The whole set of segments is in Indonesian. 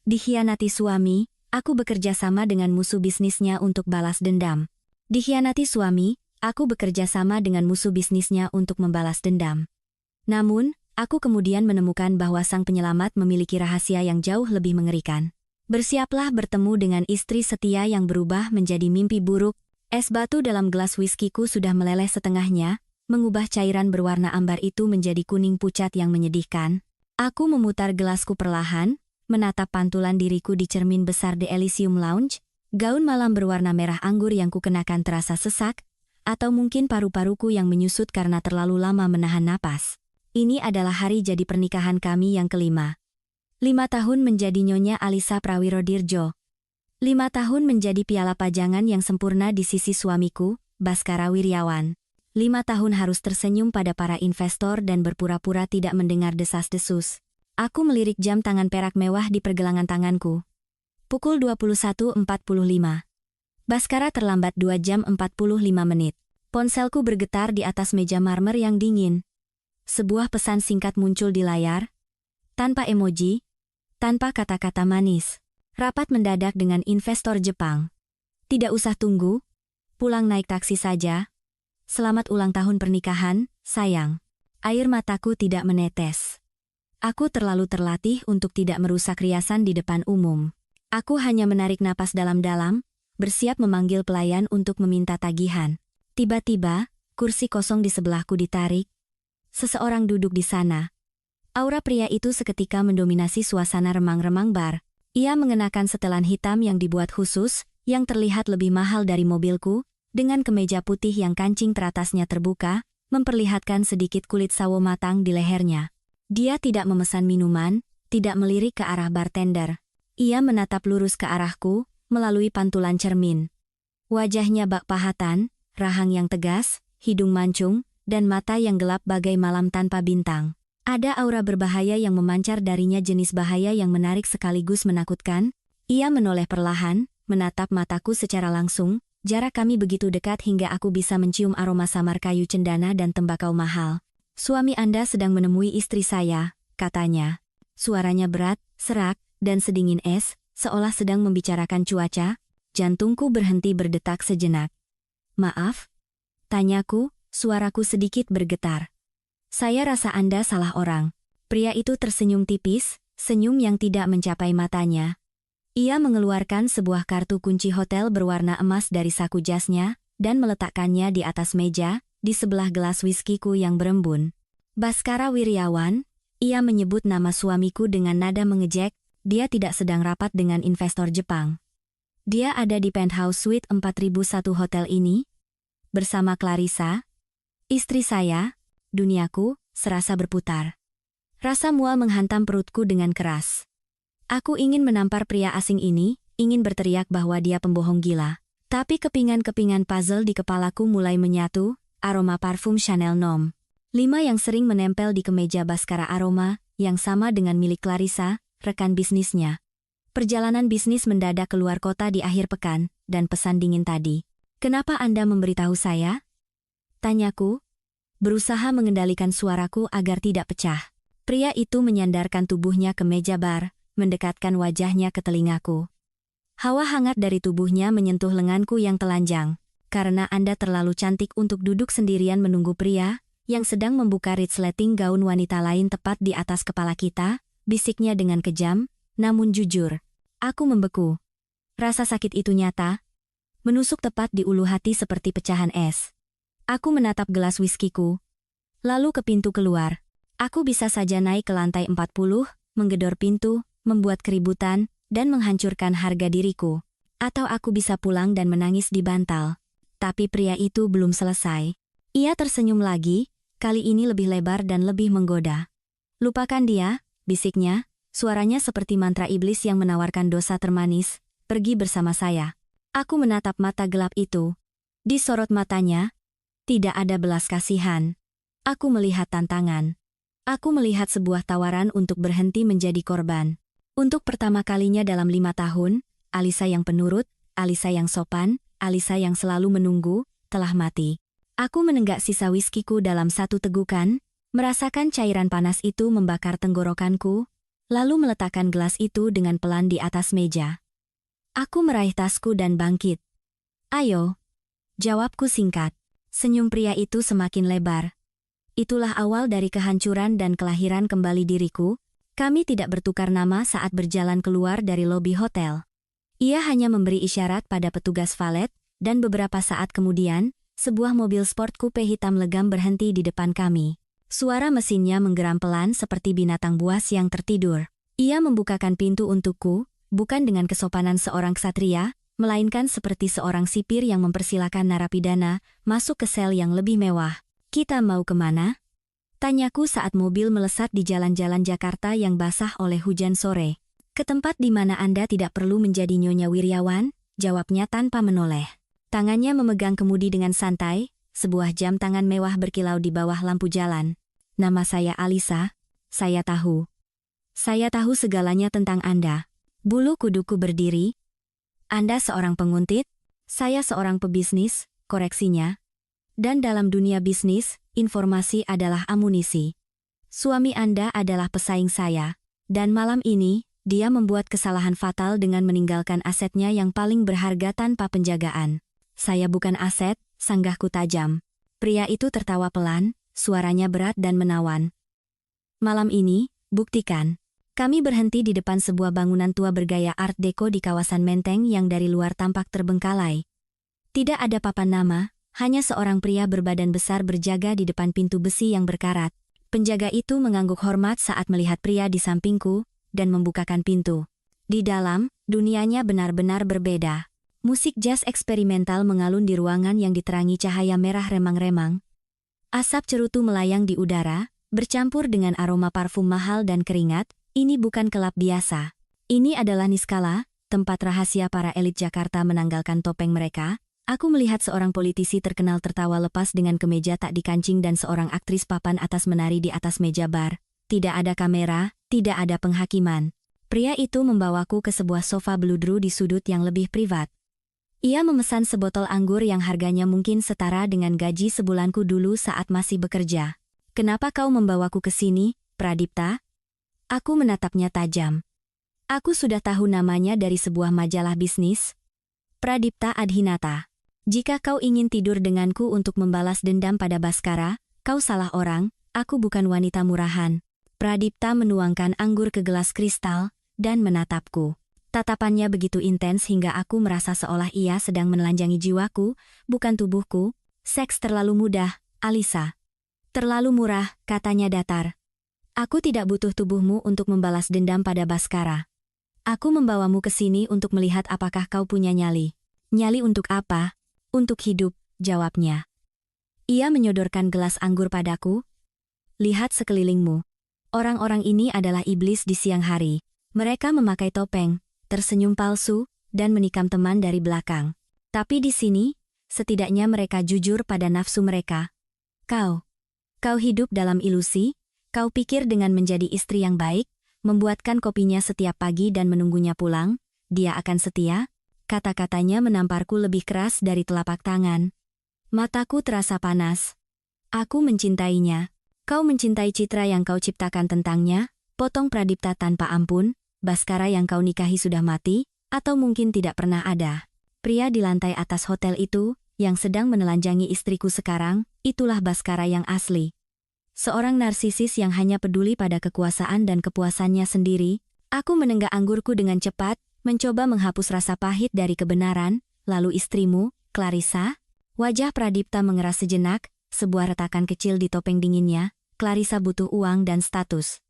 Dikhianati suami, aku bekerja sama dengan musuh bisnisnya untuk balas dendam. Dikhianati suami, aku bekerja sama dengan musuh bisnisnya untuk membalas dendam. Namun, aku kemudian menemukan bahwa sang penyelamat memiliki rahasia yang jauh lebih mengerikan. Bersiaplah bertemu dengan istri setia yang berubah menjadi mimpi buruk. Es batu dalam gelas whiskiku sudah meleleh setengahnya, mengubah cairan berwarna ambar itu menjadi kuning pucat yang menyedihkan. Aku memutar gelasku perlahan, menatap pantulan diriku di cermin besar The Elysium Lounge. Gaun malam berwarna merah anggur yang kukenakan terasa sesak, atau mungkin paru-paruku yang menyusut karena terlalu lama menahan napas. Ini adalah hari jadi pernikahan kami yang kelima. 5 tahun menjadi Nyonya Alisa Prawirodirjo. 5 tahun menjadi piala pajangan yang sempurna di sisi suamiku, Baskara Wiryawan. 5 tahun harus tersenyum pada para investor dan berpura-pura tidak mendengar desas-desus. Aku melirik jam tangan perak mewah di pergelangan tanganku. Pukul 21.45. Baskara terlambat 2 jam 45 menit. Ponselku bergetar di atas meja marmer yang dingin. Sebuah pesan singkat muncul di layar. Tanpa emoji, tanpa kata-kata manis. Rapat mendadak dengan investor Jepang. Tidak usah tunggu. Pulang naik taksi saja. Selamat ulang tahun pernikahan, sayang. Air mataku tidak menetes. Aku terlalu terlatih untuk tidak merusak riasan di depan umum. Aku hanya menarik napas dalam-dalam, bersiap memanggil pelayan untuk meminta tagihan. Tiba-tiba, kursi kosong di sebelahku ditarik. Seseorang duduk di sana. Aura pria itu seketika mendominasi suasana remang-remang bar. Ia mengenakan setelan hitam yang dibuat khusus, yang terlihat lebih mahal dari mobilku, dengan kemeja putih yang kancing teratasnya terbuka, memperlihatkan sedikit kulit sawo matang di lehernya. Dia tidak memesan minuman, tidak melirik ke arah bartender. Ia menatap lurus ke arahku, melalui pantulan cermin. Wajahnya bak pahatan, rahang yang tegas, hidung mancung, dan mata yang gelap bagai malam tanpa bintang. Ada aura berbahaya yang memancar darinya, jenis bahaya yang menarik sekaligus menakutkan. Ia menoleh perlahan, menatap mataku secara langsung. Jarak kami begitu dekat hingga aku bisa mencium aroma samar kayu cendana dan tembakau mahal. Suami Anda sedang menemui istri saya, katanya. Suaranya berat, serak, dan sedingin es, seolah sedang membicarakan cuaca. Jantungku berhenti berdetak sejenak. Maaf? Tanyaku, suaraku sedikit bergetar. Saya rasa Anda salah orang. Pria itu tersenyum tipis, senyum yang tidak mencapai matanya. Ia mengeluarkan sebuah kartu kunci hotel berwarna emas dari saku jasnya, dan meletakkannya di atas meja, di sebelah gelas whiskiku yang berembun. Baskara Wiryawan, ia menyebut nama suamiku dengan nada mengejek. Dia tidak sedang rapat dengan investor Jepang. Dia ada di penthouse suite 4001 hotel ini, bersama Clarissa, istri saya. Duniaku serasa berputar. Rasa mual menghantam perutku dengan keras. Aku ingin menampar pria asing ini, ingin berteriak bahwa dia pembohong gila. Tapi kepingan-kepingan puzzle di kepalaku mulai menyatu, aroma parfum Chanel Nom. 5 yang sering menempel di kemeja Baskara, aroma yang sama dengan milik Clarissa, rekan bisnisnya. Perjalanan bisnis mendadak keluar kota di akhir pekan, dan pesan dingin tadi. Kenapa Anda memberitahu saya? Tanyaku, berusaha mengendalikan suaraku agar tidak pecah. Pria itu menyandarkan tubuhnya ke meja bar, mendekatkan wajahnya ke telingaku. Hawa hangat dari tubuhnya menyentuh lenganku yang telanjang. Karena Anda terlalu cantik untuk duduk sendirian menunggu pria yang sedang membuka resleting gaun wanita lain tepat di atas kepala kita, bisiknya dengan kejam, namun jujur. Aku membeku. Rasa sakit itu nyata, menusuk tepat di ulu hati seperti pecahan es. Aku menatap gelas whiskiku, lalu ke pintu keluar. Aku bisa saja naik ke lantai 40, menggedor pintu, membuat keributan, dan menghancurkan harga diriku. Atau aku bisa pulang dan menangis di bantal. Tapi pria itu belum selesai. Ia tersenyum lagi, kali ini lebih lebar dan lebih menggoda. Lupakan dia, bisiknya, suaranya seperti mantra iblis yang menawarkan dosa termanis, pergi bersama saya. Aku menatap mata gelap itu. Di sorot matanya, tidak ada belas kasihan. Aku melihat tantangan. Aku melihat sebuah tawaran untuk berhenti menjadi korban. Untuk pertama kalinya dalam 5 tahun, Alisa yang penurut, Alisa yang sopan, Alisa yang selalu menunggu, telah mati. Aku menenggak sisa whiskiku dalam satu tegukan, merasakan cairan panas itu membakar tenggorokanku. lalu meletakkan gelas itu dengan pelan di atas meja. Aku meraih tasku dan bangkit. Ayo, jawabku singkat. Senyum pria itu semakin lebar. Itulah awal dari kehancuran dan kelahiran kembali diriku. Kami tidak bertukar nama saat berjalan keluar dari lobi hotel. Ia hanya memberi isyarat pada petugas valet, dan beberapa saat kemudian, sebuah mobil sport coupe hitam legam berhenti di depan kami. Suara mesinnya menggeram pelan seperti binatang buas yang tertidur. Ia membukakan pintu untukku, bukan dengan kesopanan seorang ksatria, melainkan seperti seorang sipir yang mempersilakan narapidana masuk ke sel yang lebih mewah. Kita mau kemana? Tanyaku saat mobil melesat di jalan-jalan Jakarta yang basah oleh hujan sore. Ke tempat di mana Anda tidak perlu menjadi Nyonya Wiryawan, jawabnya tanpa menoleh. Tangannya memegang kemudi dengan santai, sebuah jam tangan mewah berkilau di bawah lampu jalan. Nama saya Alisa, saya tahu. Saya tahu segalanya tentang Anda. Bulu kuduku berdiri. Anda seorang penguntit, saya seorang pebisnis, koreksinya. Dan dalam dunia bisnis, informasi adalah amunisi. Suami Anda adalah pesaing saya, dan malam ini, dia membuat kesalahan fatal dengan meninggalkan asetnya yang paling berharga tanpa penjagaan. Saya bukan aset, sanggahku tajam. Pria itu tertawa pelan, suaranya berat dan menawan. Malam ini, buktikan. Kami berhenti di depan sebuah bangunan tua bergaya Art Deco di kawasan Menteng yang dari luar tampak terbengkalai. Tidak ada papan nama, hanya seorang pria berbadan besar berjaga di depan pintu besi yang berkarat. Penjaga itu mengangguk hormat saat melihat pria di sampingku, dan membukakan pintu. Di dalam, dunianya benar-benar berbeda. Musik jazz eksperimental mengalun di ruangan yang diterangi cahaya merah remang-remang. Asap cerutu melayang di udara, bercampur dengan aroma parfum mahal dan keringat. Ini bukan kelab biasa. Ini adalah Niskala, tempat rahasia para elit Jakarta menanggalkan topeng mereka. Aku melihat seorang politisi terkenal tertawa lepas dengan kemeja tak dikancing dan seorang aktris papan atas menari di atas meja bar. Tidak ada kamera, tidak ada penghakiman. Pria itu membawaku ke sebuah sofa beludru di sudut yang lebih privat. Ia memesan sebotol anggur yang harganya mungkin setara dengan gaji sebulanku dulu saat masih bekerja. Kenapa kau membawaku ke sini, Pradipta? Aku menatapnya tajam. Aku sudah tahu namanya dari sebuah majalah bisnis. Pradipta Adhinata. Jika kau ingin tidur denganku untuk membalas dendam pada Baskara, kau salah orang, aku bukan wanita murahan. Pradipta menuangkan anggur ke gelas kristal, dan menatapku. Tatapannya begitu intens hingga aku merasa seolah ia sedang menelanjangi jiwaku, bukan tubuhku. Seks terlalu mudah, Alisa. Terlalu murah, katanya datar. Aku tidak butuh tubuhmu untuk membalas dendam pada Baskara. Aku membawamu ke sini untuk melihat apakah kau punya nyali. Nyali untuk apa? Untuk hidup, jawabnya. Ia menyodorkan gelas anggur padaku. Lihat sekelilingmu. Orang-orang ini adalah iblis di siang hari. Mereka memakai topeng, tersenyum palsu, dan menikam teman dari belakang. Tapi di sini, setidaknya mereka jujur pada nafsu mereka. Kau hidup dalam ilusi, kau pikir dengan menjadi istri yang baik, membuatkan kopinya setiap pagi dan menunggunya pulang, dia akan setia? Kata-katanya menamparku lebih keras dari telapak tangan. Mataku terasa panas. Aku mencintainya. Kau mencintai citra yang kau ciptakan tentangnya, potong Pradipta tanpa ampun. Baskara yang kau nikahi sudah mati, atau mungkin tidak pernah ada. Pria di lantai atas hotel itu, yang sedang menelanjangi istriku sekarang, itulah Baskara yang asli. Seorang narsisis yang hanya peduli pada kekuasaan dan kepuasannya sendiri. Aku menenggak anggurku dengan cepat, mencoba menghapus rasa pahit dari kebenaran. Lalu istrimu, Clarissa? Wajah Pradipta mengeras sejenak, sebuah retakan kecil di topeng dinginnya. Clarissa butuh uang dan status.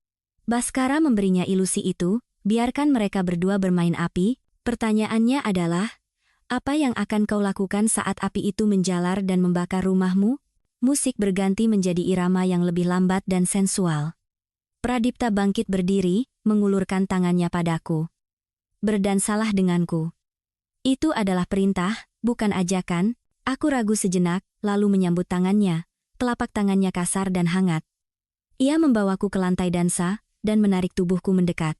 Baskara memberinya ilusi itu. Biarkan mereka berdua bermain api. Pertanyaannya adalah, apa yang akan kau lakukan saat api itu menjalar dan membakar rumahmu? Musik berganti menjadi irama yang lebih lambat dan sensual. Pradipta bangkit berdiri, mengulurkan tangannya padaku. Berdansalah denganku. Itu adalah perintah, bukan ajakan. Aku ragu sejenak, lalu menyambut tangannya. Telapak tangannya kasar dan hangat. Ia membawaku ke lantai dansa, dan menarik tubuhku mendekat.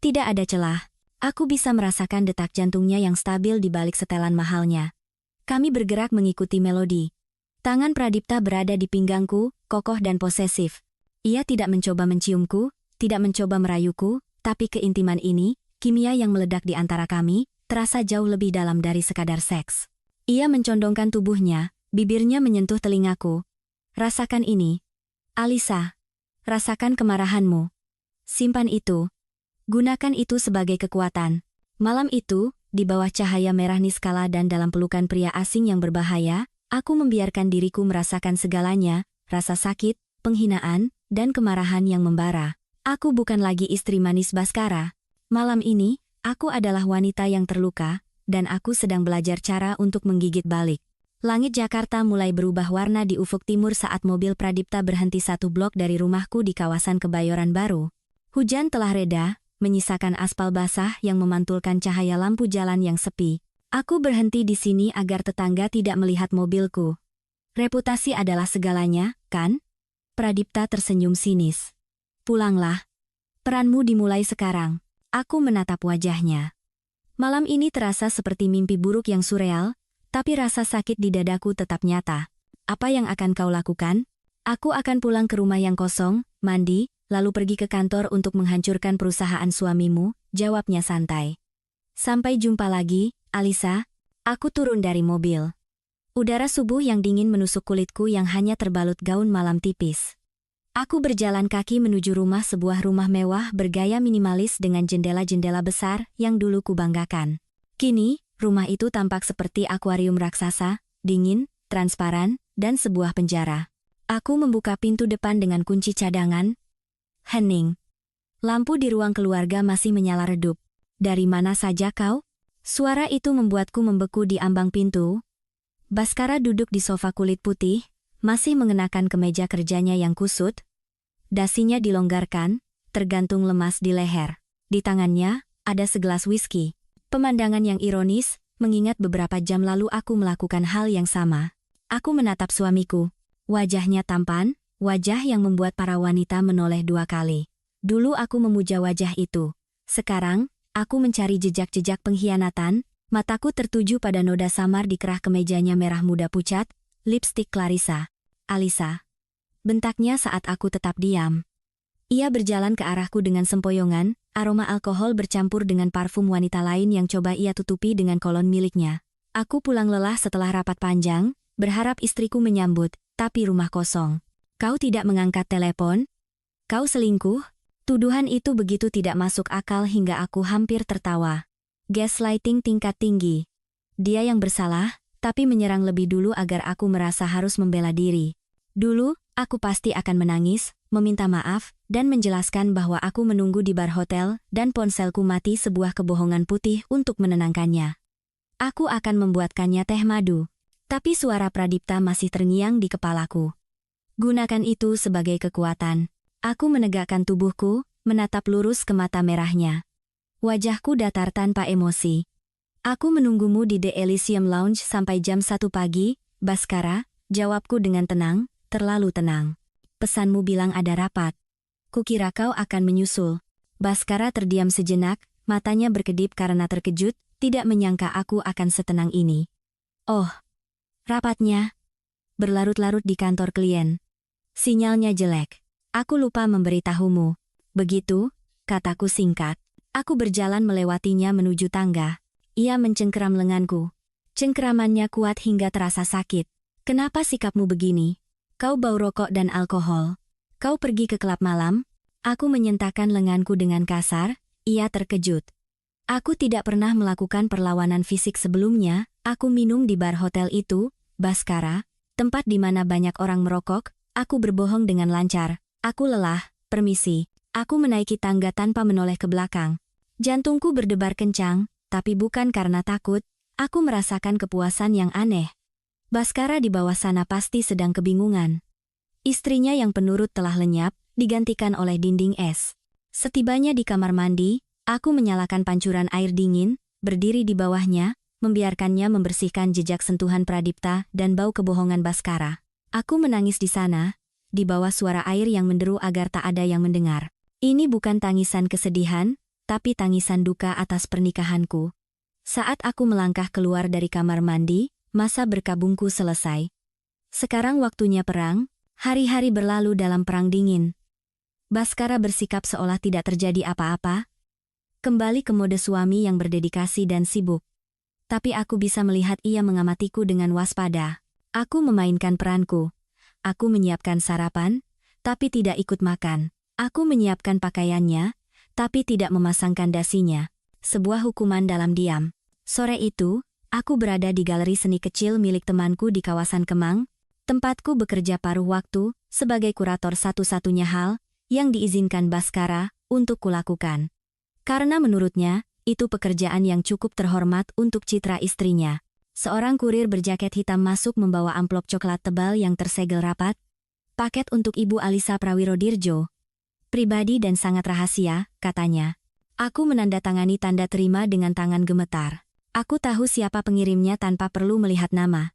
Tidak ada celah. Aku bisa merasakan detak jantungnya yang stabil di balik setelan mahalnya. Kami bergerak mengikuti melodi. Tangan Pradipta berada di pinggangku, kokoh dan posesif. Ia tidak mencoba menciumku, tidak mencoba merayuku, tapi keintiman ini, kimia yang meledak di antara kami, terasa jauh lebih dalam dari sekadar seks. Ia mencondongkan tubuhnya, bibirnya menyentuh telingaku. Rasakan ini. Alisa. Rasakan kemarahanmu. Simpan itu. Gunakan itu sebagai kekuatan. Malam itu, di bawah cahaya merah niskala dan dalam pelukan pria asing yang berbahaya, aku membiarkan diriku merasakan segalanya, rasa sakit, penghinaan, dan kemarahan yang membara. Aku bukan lagi istri manis Bhaskara. Malam ini, aku adalah wanita yang terluka, dan aku sedang belajar cara untuk menggigit balik. Langit Jakarta mulai berubah warna di ufuk timur saat mobil Pradipta berhenti 1 blok dari rumahku di kawasan Kebayoran Baru. Hujan telah reda, menyisakan aspal basah yang memantulkan cahaya lampu jalan yang sepi. Aku berhenti di sini agar tetangga tidak melihat mobilku. Reputasi adalah segalanya, kan? Pradipta tersenyum sinis. Pulanglah. Peranmu dimulai sekarang. Aku menatap wajahnya. Malam ini terasa seperti mimpi buruk yang surreal, tapi rasa sakit di dadaku tetap nyata. Apa yang akan kau lakukan? Aku akan pulang ke rumah yang kosong, mandi, lalu pergi ke kantor untuk menghancurkan perusahaan suamimu, jawabnya santai. Sampai jumpa lagi, Alisa. Aku turun dari mobil. Udara subuh yang dingin menusuk kulitku yang hanya terbalut gaun malam tipis. Aku berjalan kaki menuju rumah, sebuah rumah mewah bergaya minimalis dengan jendela-jendela besar yang dulu kubanggakan. Kini, rumah itu tampak seperti akuarium raksasa, dingin, transparan, dan sebuah penjara. Aku membuka pintu depan dengan kunci cadangan. Hening. Lampu di ruang keluarga masih menyala redup. Dari mana saja kau? Suara itu membuatku membeku di ambang pintu. Bhaskara duduk di sofa kulit putih, masih mengenakan kemeja kerjanya yang kusut. Dasinya dilonggarkan, tergantung lemas di leher. Di tangannya, ada segelas whisky. Pemandangan yang ironis, mengingat beberapa jam lalu aku melakukan hal yang sama. Aku menatap suamiku. Wajahnya tampan, wajah yang membuat para wanita menoleh 2 kali. Dulu aku memuja wajah itu. Sekarang, aku mencari jejak-jejak pengkhianatan. Mataku tertuju pada noda samar di kerah kemejanya merah muda pucat, lipstik Clarissa. Alisa. Bentaknya saat aku tetap diam. Ia berjalan ke arahku dengan sempoyongan, aroma alkohol bercampur dengan parfum wanita lain yang coba ia tutupi dengan kolon miliknya. Aku pulang lelah setelah rapat panjang, berharap istriku menyambut, tapi rumah kosong. Kau tidak mengangkat telepon? Kau selingkuh? Tuduhan itu begitu tidak masuk akal hingga aku hampir tertawa. Gaslighting tingkat tinggi. Dia yang bersalah, tapi menyerang lebih dulu agar aku merasa harus membela diri. Dulu, aku pasti akan menangis, meminta maaf, dan menjelaskan bahwa aku menunggu di bar hotel dan ponselku mati, sebuah kebohongan putih untuk menenangkannya. Aku akan membuatkannya teh madu. Tapi suara Pradipta masih terngiang di kepalaku. Gunakan itu sebagai kekuatan. Aku menegakkan tubuhku, menatap lurus ke mata merahnya. Wajahku datar tanpa emosi. Aku menunggumu di The Elysium Lounge sampai jam 1 pagi, Bhaskara, jawabku dengan tenang, terlalu tenang. Pesanmu bilang ada rapat. Kukira kau akan menyusul. Bhaskara terdiam sejenak, matanya berkedip karena terkejut, tidak menyangka aku akan setenang ini. Oh, rapatnya. Berlarut-larut di kantor klien. Sinyalnya jelek. Aku lupa memberitahumu. Begitu, kataku singkat. Aku berjalan melewatinya menuju tangga. Ia mencengkeram lenganku. Cengkeramannya kuat hingga terasa sakit. Kenapa sikapmu begini? Kau bau rokok dan alkohol. Kau pergi ke klub malam? Aku menyentakkan lenganku dengan kasar. Ia terkejut. Aku tidak pernah melakukan perlawanan fisik sebelumnya. Aku minum di bar hotel itu, Bhaskara, tempat di mana banyak orang merokok. Aku berbohong dengan lancar. Aku lelah, permisi. Aku menaiki tangga tanpa menoleh ke belakang. Jantungku berdebar kencang, tapi bukan karena takut. Aku merasakan kepuasan yang aneh. Bhaskara di bawah sana pasti sedang kebingungan. Istrinya yang penurut telah lenyap, digantikan oleh dinding es. Setibanya di kamar mandi, aku menyalakan pancuran air dingin, berdiri di bawahnya, membiarkannya membersihkan jejak sentuhan Pradipta dan bau kebohongan Bhaskara. Aku menangis di sana, di bawah suara air yang menderu agar tak ada yang mendengar. Ini bukan tangisan kesedihan, tapi tangisan duka atas pernikahanku. Saat aku melangkah keluar dari kamar mandi, masa berkabungku selesai. Sekarang waktunya perang, hari-hari berlalu dalam perang dingin. Baskara bersikap seolah tidak terjadi apa-apa. Kembali ke mode suami yang berdedikasi dan sibuk. Tapi aku bisa melihat ia mengamatiku dengan waspada. Aku memainkan peranku. Aku menyiapkan sarapan, tapi tidak ikut makan. Aku menyiapkan pakaiannya, tapi tidak memasangkan dasinya. Sebuah hukuman dalam diam. Sore itu, aku berada di galeri seni kecil milik temanku di kawasan Kemang, tempatku bekerja paruh waktu sebagai kurator satu-satunya hal yang diizinkan Baskara untuk kulakukan. Karena menurutnya, itu pekerjaan yang cukup terhormat untuk citra istrinya. Seorang kurir berjaket hitam masuk membawa amplop coklat tebal yang tersegel rapat. Paket untuk Ibu Alisa Prawirodirjo. Pribadi dan sangat rahasia, katanya. Aku menandatangani tanda terima dengan tangan gemetar. Aku tahu siapa pengirimnya tanpa perlu melihat nama.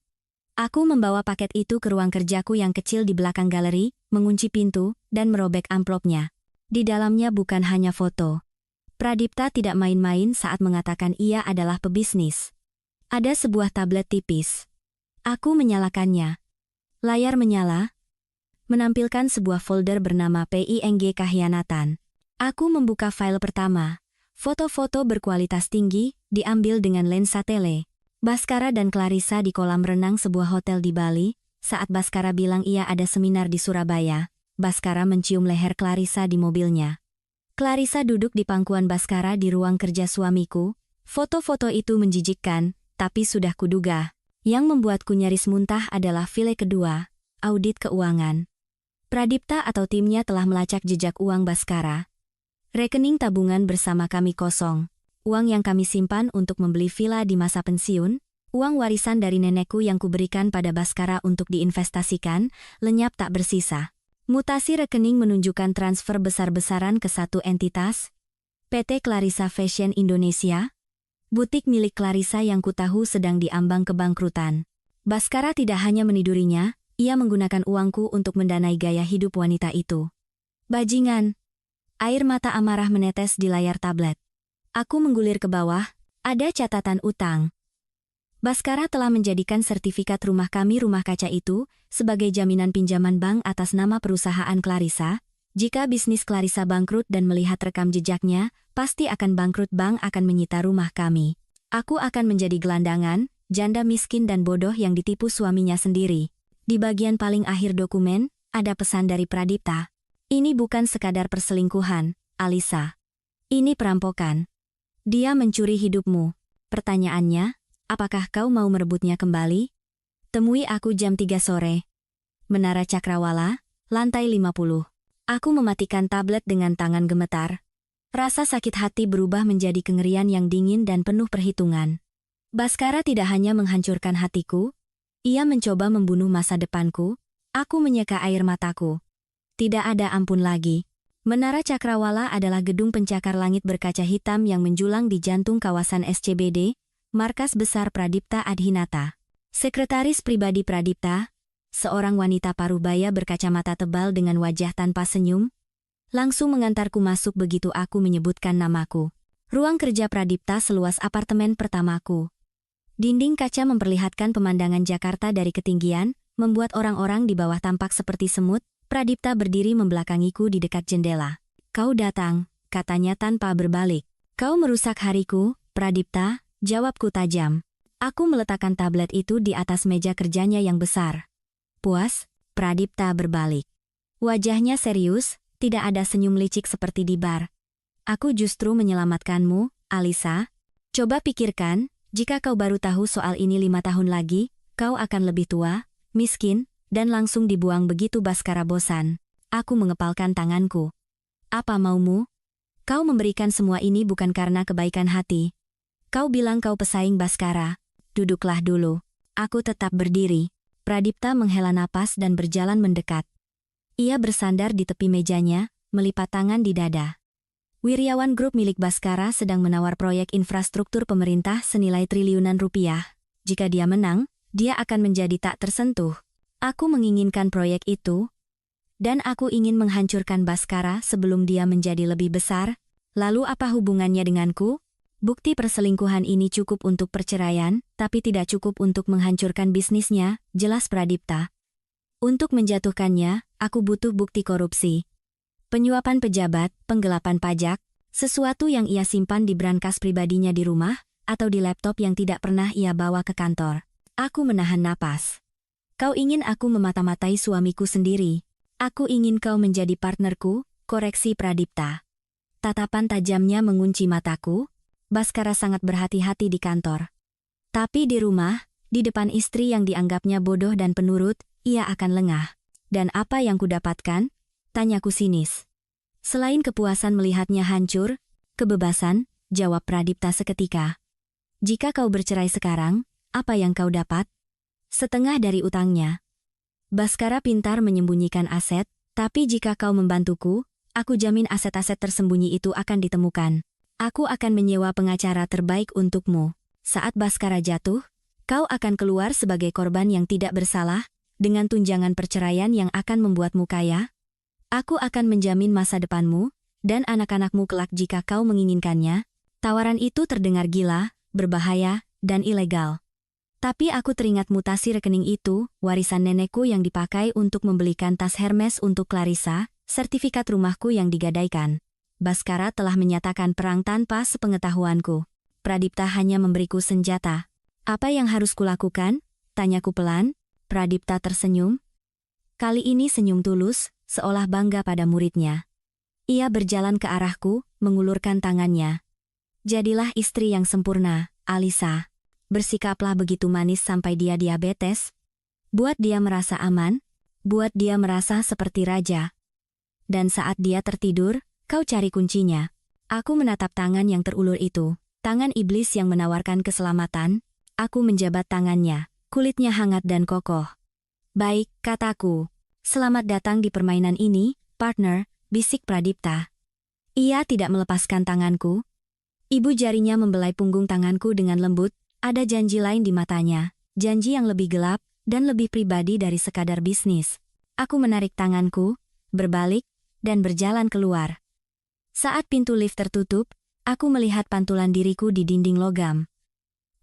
Aku membawa paket itu ke ruang kerjaku yang kecil di belakang galeri, mengunci pintu, dan merobek amplopnya. Di dalamnya bukan hanya foto. Pradipta tidak main-main saat mengatakan ia adalah pebisnis. Ada sebuah tablet tipis. Aku menyalakannya. Layar menyala, menampilkan sebuah folder bernama PING Kahianatan. Aku membuka file pertama. Foto-foto berkualitas tinggi, diambil dengan lensa tele. Baskara dan Clarissa di kolam renang sebuah hotel di Bali. Saat Baskara bilang ia ada seminar di Surabaya, Baskara mencium leher Clarissa di mobilnya. Clarissa duduk di pangkuan Baskara di ruang kerja suamiku. Foto-foto itu menjijikkan, tapi sudah kuduga. Yang membuatku nyaris muntah adalah file kedua, audit keuangan. Pradipta atau timnya telah melacak jejak uang Baskara. Rekening tabungan bersama kami kosong. Uang yang kami simpan untuk membeli villa di masa pensiun, uang warisan dari nenekku yang kuberikan pada Baskara untuk diinvestasikan, lenyap tak bersisa. Mutasi rekening menunjukkan transfer besar-besaran ke satu entitas, PT Clarissa Fashion Indonesia, butik milik Clarissa yang kutahu sedang diambang kebangkrutan. Baskara tidak hanya menidurinya, ia menggunakan uangku untuk mendanai gaya hidup wanita itu. Bajingan! Air mata amarah menetes di layar tablet. Aku menggulir ke bawah, ada catatan utang. Baskara telah menjadikan sertifikat rumah kami rumah kaca itu sebagai jaminan pinjaman bank atas nama perusahaan Clarissa. Jika bisnis Clarissa bangkrut dan melihat rekam jejaknya, pasti akan bangkrut bank akan menyita rumah kami. Aku akan menjadi gelandangan, janda miskin dan bodoh yang ditipu suaminya sendiri. Di bagian paling akhir dokumen, ada pesan dari Pradipta. Ini bukan sekadar perselingkuhan, Alisa. Ini perampokan. Dia mencuri hidupmu. Pertanyaannya, apakah kau mau merebutnya kembali? Temui aku jam 3 sore. Menara Cakrawala, lantai 50. Aku mematikan tablet dengan tangan gemetar. Rasa sakit hati berubah menjadi kengerian yang dingin dan penuh perhitungan. Baskara tidak hanya menghancurkan hatiku, ia mencoba membunuh masa depanku. Aku menyeka air mataku. Tidak ada ampun lagi. Menara Cakrawala adalah gedung pencakar langit berkaca hitam yang menjulang di jantung kawasan SCBD, markas besar Pradipta Adhinata. Sekretaris pribadi Pradipta, seorang wanita parubaya berkacamata tebal dengan wajah tanpa senyum, langsung mengantarku masuk begitu aku menyebutkan namaku. Ruang kerja Pradipta seluas apartemen pertamaku. Dinding kaca memperlihatkan pemandangan Jakarta dari ketinggian, membuat orang-orang di bawah tampak seperti semut. Pradipta berdiri membelakangiku di dekat jendela. Kau datang, katanya tanpa berbalik. Kau merusak hariku, Pradipta, jawabku tajam. Aku meletakkan tablet itu di atas meja kerjanya yang besar. Puas, Pradipta berbalik. Wajahnya serius, tidak ada senyum licik seperti di bar. Aku justru menyelamatkanmu, Alisa. Coba pikirkan, jika kau baru tahu soal ini 5 tahun lagi, kau akan lebih tua, miskin, dan langsung dibuang begitu. Baskara bosan. Aku mengepalkan tanganku. Apa maumu? Kau memberikan semua ini bukan karena kebaikan hati. Kau bilang kau pesaing Baskara. Duduklah dulu. Aku tetap berdiri. Pradipta menghela napas dan berjalan mendekat. Ia bersandar di tepi mejanya, melipat tangan di dada. Wirjawan Group milik Baskara sedang menawar proyek infrastruktur pemerintah senilai triliunan rupiah. Jika dia menang, dia akan menjadi tak tersentuh. Aku menginginkan proyek itu, dan aku ingin menghancurkan Baskara sebelum dia menjadi lebih besar. Lalu apa hubungannya denganku? Bukti perselingkuhan ini cukup untuk perceraian, tapi tidak cukup untuk menghancurkan bisnisnya, jelas Pradipta. Untuk menjatuhkannya, aku butuh bukti korupsi. Penyuapan pejabat, penggelapan pajak, sesuatu yang ia simpan di brankas pribadinya di rumah, atau di laptop yang tidak pernah ia bawa ke kantor. Aku menahan napas. Kau ingin aku memata-matai suamiku sendiri. Aku ingin kau menjadi partnerku, koreksi Pradipta. Tatapan tajamnya mengunci mataku. Baskara sangat berhati-hati di kantor. Tapi di rumah, di depan istri yang dianggapnya bodoh dan penurut, ia akan lengah. Dan apa yang kudapatkan? Tanyaku sinis. Selain kepuasan melihatnya hancur, kebebasan, jawab Pradipta seketika. Jika kau bercerai sekarang, apa yang kau dapat? Setengah dari utangnya. Baskara pintar menyembunyikan aset, tapi jika kau membantuku, aku jamin aset-aset tersembunyi itu akan ditemukan. Aku akan menyewa pengacara terbaik untukmu. Saat Baskara jatuh, kau akan keluar sebagai korban yang tidak bersalah, dengan tunjangan perceraian yang akan membuatmu kaya. Aku akan menjamin masa depanmu, dan anak-anakmu kelak jika kau menginginkannya. Tawaran itu terdengar gila, berbahaya, dan ilegal. Tapi aku teringat mutasi rekening itu, warisan nenekku yang dipakai untuk membelikan tas Hermes untuk Clarissa, sertifikat rumahku yang digadaikan. Baskara telah menyatakan perang tanpa sepengetahuanku. Pradipta hanya memberiku senjata. Apa yang harus kulakukan? Tanyaku pelan. Pradipta tersenyum. Kali ini senyum tulus, seolah bangga pada muridnya. Ia berjalan ke arahku, mengulurkan tangannya. Jadilah istri yang sempurna, Alisa. Bersikaplah begitu manis sampai dia diabetes. Buat dia merasa aman, buat dia merasa seperti raja. Dan saat dia tertidur, kau cari kuncinya. Aku menatap tangan yang terulur itu, tangan iblis yang menawarkan keselamatan. Aku menjabat tangannya, kulitnya hangat dan kokoh. Baik, kataku. Selamat datang di permainan ini, partner, bisik Pradipta. Ia tidak melepaskan tanganku. Ibu jarinya membelai punggung tanganku dengan lembut, ada janji lain di matanya, janji yang lebih gelap dan lebih pribadi dari sekadar bisnis. Aku menarik tanganku, berbalik, dan berjalan keluar. Saat pintu lift tertutup, aku melihat pantulan diriku di dinding logam.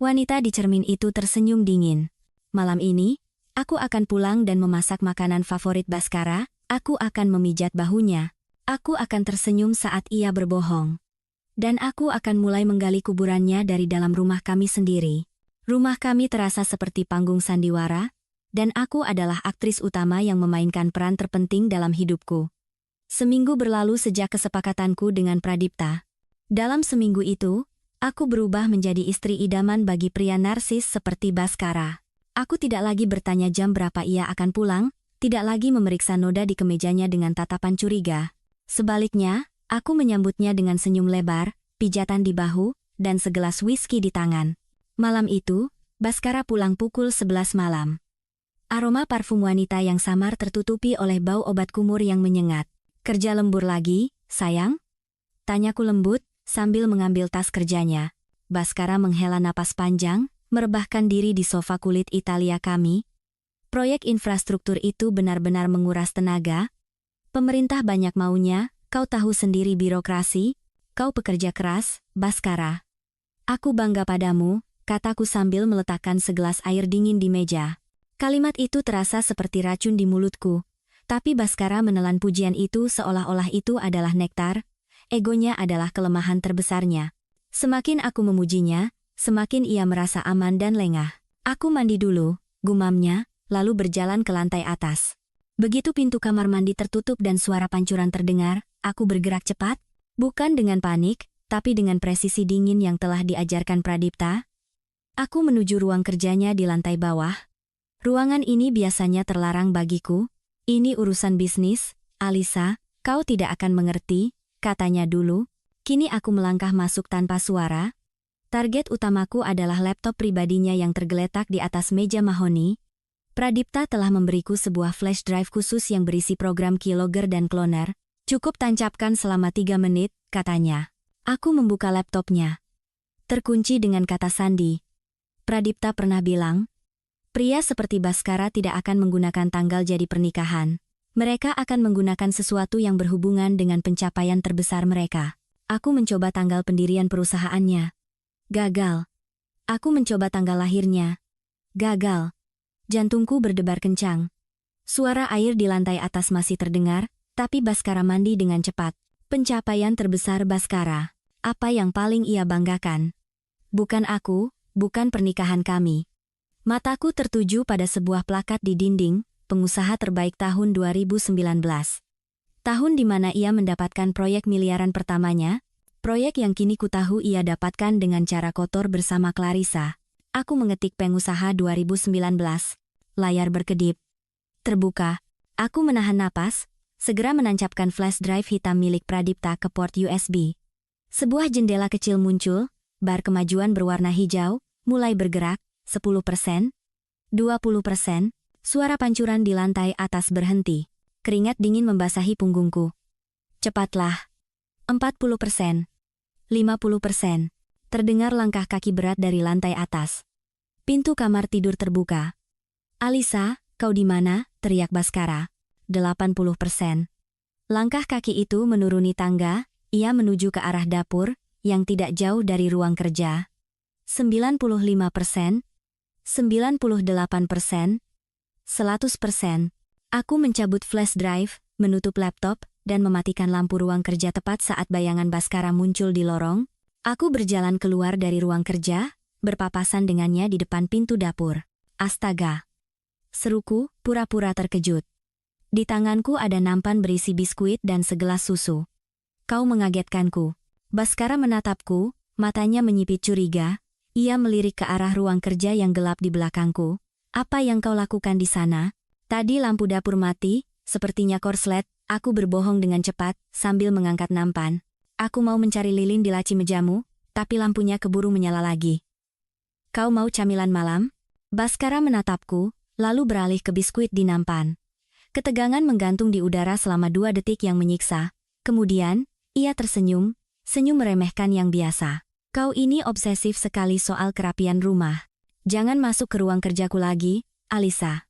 Wanita di cermin itu tersenyum dingin. Malam ini, aku akan pulang dan memasak makanan favorit Baskara, aku akan memijat bahunya. Aku akan tersenyum saat ia berbohong. Dan aku akan mulai menggali kuburannya dari dalam rumah kami sendiri. Rumah kami terasa seperti panggung sandiwara, dan aku adalah aktris utama yang memainkan peran terpenting dalam hidupku. Seminggu berlalu sejak kesepakatanku dengan Pradipta. Dalam seminggu itu, aku berubah menjadi istri idaman bagi pria narsis seperti Baskara. Aku tidak lagi bertanya jam berapa ia akan pulang, tidak lagi memeriksa noda di kemejanya dengan tatapan curiga. Sebaliknya, aku menyambutnya dengan senyum lebar, pijatan di bahu, dan segelas whisky di tangan. Malam itu, Baskara pulang pukul 11 malam. Aroma parfum wanita yang samar tertutupi oleh bau obat kumur yang menyengat. Kerja lembur lagi, sayang? Tanyaku lembut, sambil mengambil tas kerjanya. Baskara menghela napas panjang, merebahkan diri di sofa kulit Italia kami. Proyek infrastruktur itu benar-benar menguras tenaga. Pemerintah banyak maunya, kau tahu sendiri birokrasi, kau pekerja keras, Baskara. Aku bangga padamu, kataku sambil meletakkan segelas air dingin di meja. Kalimat itu terasa seperti racun di mulutku. Tapi Baskara menelan pujian itu seolah-olah itu adalah nektar, egonya adalah kelemahan terbesarnya. Semakin aku memujinya, semakin ia merasa aman dan lengah. Aku mandi dulu, gumamnya, lalu berjalan ke lantai atas. Begitu pintu kamar mandi tertutup dan suara pancuran terdengar, aku bergerak cepat, bukan dengan panik, tapi dengan presisi dingin yang telah diajarkan Pradipta. Aku menuju ruang kerjanya di lantai bawah. Ruangan ini biasanya terlarang bagiku. Ini urusan bisnis, Alisa, kau tidak akan mengerti, katanya dulu. Kini aku melangkah masuk tanpa suara. Target utamaku adalah laptop pribadinya yang tergeletak di atas meja mahoni. Pradipta telah memberiku sebuah flash drive khusus yang berisi program keylogger dan cloner. Cukup tancapkan selama 3 menit, katanya. Aku membuka laptopnya. Terkunci dengan kata sandi. Pradipta pernah bilang, pria seperti Baskara tidak akan menggunakan tanggal jadi pernikahan. Mereka akan menggunakan sesuatu yang berhubungan dengan pencapaian terbesar mereka. Aku mencoba tanggal pendirian perusahaannya. Gagal. Aku mencoba tanggal lahirnya. Gagal. Jantungku berdebar kencang. Suara air di lantai atas masih terdengar, Tapi Baskara mandi dengan cepat. Pencapaian terbesar Baskara. Apa yang paling ia banggakan? Bukan aku, bukan pernikahan kami. Mataku tertuju pada sebuah plakat di dinding, pengusaha terbaik tahun 2019. Tahun di mana ia mendapatkan proyek miliaran pertamanya, proyek yang kini ku tahu ia dapatkan dengan cara kotor bersama Clarissa. Aku mengetik pengusaha 2019. Layar berkedip. Terbuka. Aku menahan napas, segera menancapkan flash drive hitam milik Pradipta ke port USB. Sebuah jendela kecil muncul, bar kemajuan berwarna hijau, mulai bergerak, 10%, 20%, suara pancuran di lantai atas berhenti. Keringat dingin membasahi punggungku. Cepatlah. 40%. 50%. Terdengar langkah kaki berat dari lantai atas. Pintu kamar tidur terbuka. "Alisa, kau di mana?" teriak Baskara. 80%. Langkah kaki itu menuruni tangga, ia menuju ke arah dapur, yang tidak jauh dari ruang kerja. 95%. 98%. 100%. Aku mencabut flash drive, menutup laptop, dan mematikan lampu ruang kerja tepat saat bayangan Baskara muncul di lorong. Aku berjalan keluar dari ruang kerja, berpapasan dengannya di depan pintu dapur. "Astaga!" seruku, pura-pura terkejut. Di tanganku ada nampan berisi biskuit dan segelas susu. "Kau mengagetkanku." Baskara menatapku, matanya menyipit curiga. Ia melirik ke arah ruang kerja yang gelap di belakangku. "Apa yang kau lakukan di sana?" "Tadi lampu dapur mati, sepertinya korslet." Aku berbohong dengan cepat, sambil mengangkat nampan. "Aku mau mencari lilin di laci mejamu, tapi lampunya keburu menyala lagi." "Kau mau camilan malam?" Baskara menatapku, lalu beralih ke biskuit di nampan. Ketegangan menggantung di udara selama 2 detik yang menyiksa. Kemudian, ia tersenyum, senyum meremehkan yang biasa. "Kau ini obsesif sekali soal kerapian rumah. Jangan masuk ke ruang kerjaku lagi, Alisa.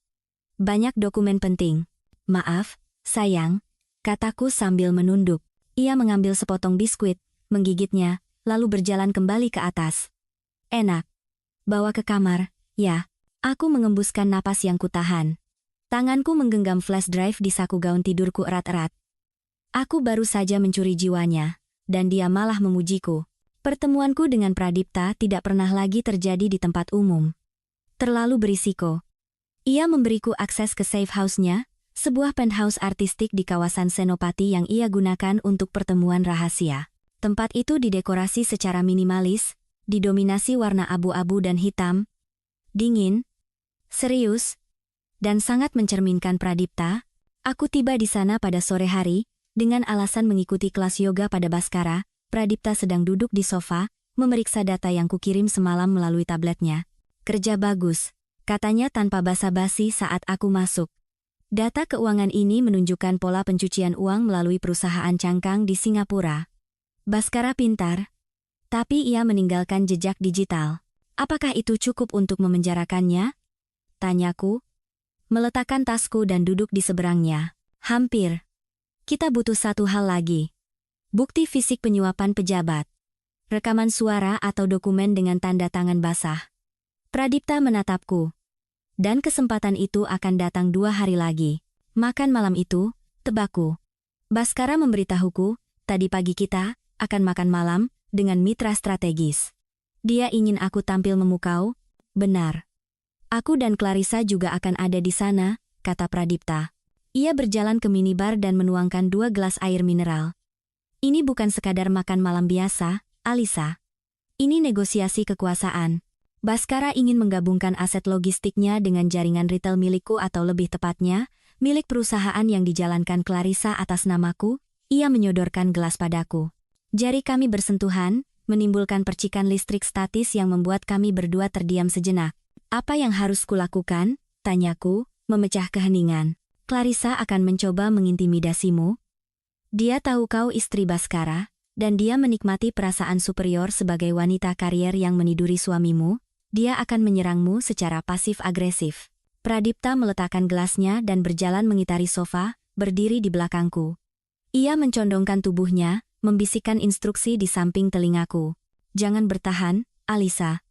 Banyak dokumen penting." "Maaf, sayang," kataku sambil menunduk. Ia mengambil sepotong biskuit, menggigitnya, lalu berjalan kembali ke atas. "Enak. Bawa ke kamar, ya." Aku mengembuskan napas yang kutahan. Tanganku menggenggam flash drive di saku gaun tidurku erat-erat. Aku baru saja mencuri jiwanya, dan dia malah memujiku. Pertemuanku dengan Pradipta tidak pernah lagi terjadi di tempat umum. Terlalu berisiko. Ia memberiku akses ke safe house-nya, sebuah penthouse artistik di kawasan Senopati yang ia gunakan untuk pertemuan rahasia. Tempat itu didekorasi secara minimalis, didominasi warna abu-abu dan hitam, dingin, serius, dan sangat mencerminkan Pradipta. Aku tiba di sana pada sore hari, dengan alasan mengikuti kelas yoga pada Baskara. Pradipta sedang duduk di sofa, memeriksa data yang kukirim semalam melalui tabletnya. "Kerja bagus," katanya tanpa basa-basi saat aku masuk. Data keuangan ini menunjukkan pola pencucian uang melalui perusahaan cangkang di Singapura. Baskara pintar, tapi ia meninggalkan jejak digital. "Apakah itu cukup untuk memenjarakannya?" tanyaku, meletakkan tasku dan duduk di seberangnya. "Hampir. Kita butuh satu hal lagi. Bukti fisik penyuapan pejabat. Rekaman suara atau dokumen dengan tanda tangan basah." Pradipta menatapku. "Dan kesempatan itu akan datang 2 hari lagi. Makan malam itu," tebakku. Baskara memberitahuku, tadi pagi kita akan makan malam dengan mitra strategis. Dia ingin aku tampil memukau. "Benar. Aku dan Clarissa juga akan ada di sana," kata Pradipta. Ia berjalan ke minibar dan menuangkan 2 gelas air mineral. "Ini bukan sekadar makan malam biasa, Alisa. Ini negosiasi kekuasaan. Baskara ingin menggabungkan aset logistiknya dengan jaringan retail milikku atau lebih tepatnya, milik perusahaan yang dijalankan Clarissa atas namaku." Ia menyodorkan gelas padaku. Jari kami bersentuhan, menimbulkan percikan listrik statis yang membuat kami berdua terdiam sejenak. "Apa yang harus kulakukan?" tanyaku, memecah keheningan. "Clarissa akan mencoba mengintimidasimu. Dia tahu kau istri Baskara, dan dia menikmati perasaan superior sebagai wanita karier yang meniduri suamimu. Dia akan menyerangmu secara pasif-agresif." Pradipta meletakkan gelasnya dan berjalan mengitari sofa, berdiri di belakangku. Ia mencondongkan tubuhnya, membisikkan instruksi di samping telingaku. "Jangan bertahan, Alisa.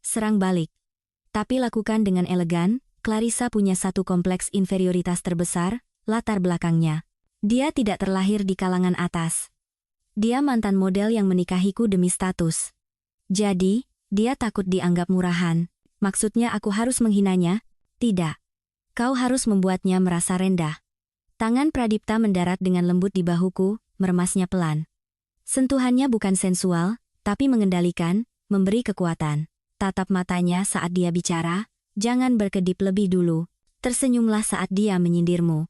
Serang balik. Tapi lakukan dengan elegan." Clarissa punya satu kompleks inferioritas terbesar, latar belakangnya. Dia tidak terlahir di kalangan atas. Dia mantan model yang menikahiku demi status. Jadi, dia takut dianggap murahan. Maksudnya aku harus menghinanya? Tidak. Kau harus membuatnya merasa rendah. Tangan Pradipta mendarat dengan lembut di bahuku, meremasnya pelan. Sentuhannya bukan sensual, tapi mengendalikan, memberi kekuatan. Tatap matanya saat dia bicara, jangan berkedip lebih dulu. Tersenyumlah saat dia menyindirmu.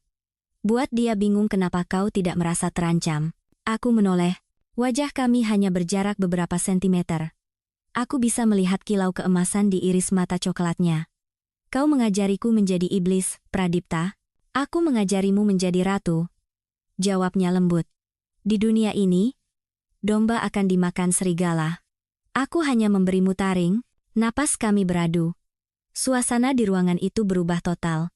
Buat dia bingung kenapa kau tidak merasa terancam. Aku menoleh. Wajah kami hanya berjarak beberapa sentimeter. Aku bisa melihat kilau keemasan di iris mata coklatnya. Kau mengajariku menjadi iblis, Pradipta. Aku mengajarimu menjadi ratu. Jawabnya lembut. Di dunia ini, domba akan dimakan serigala. Aku hanya memberimu taring, napas kami beradu. Suasana di ruangan itu berubah total.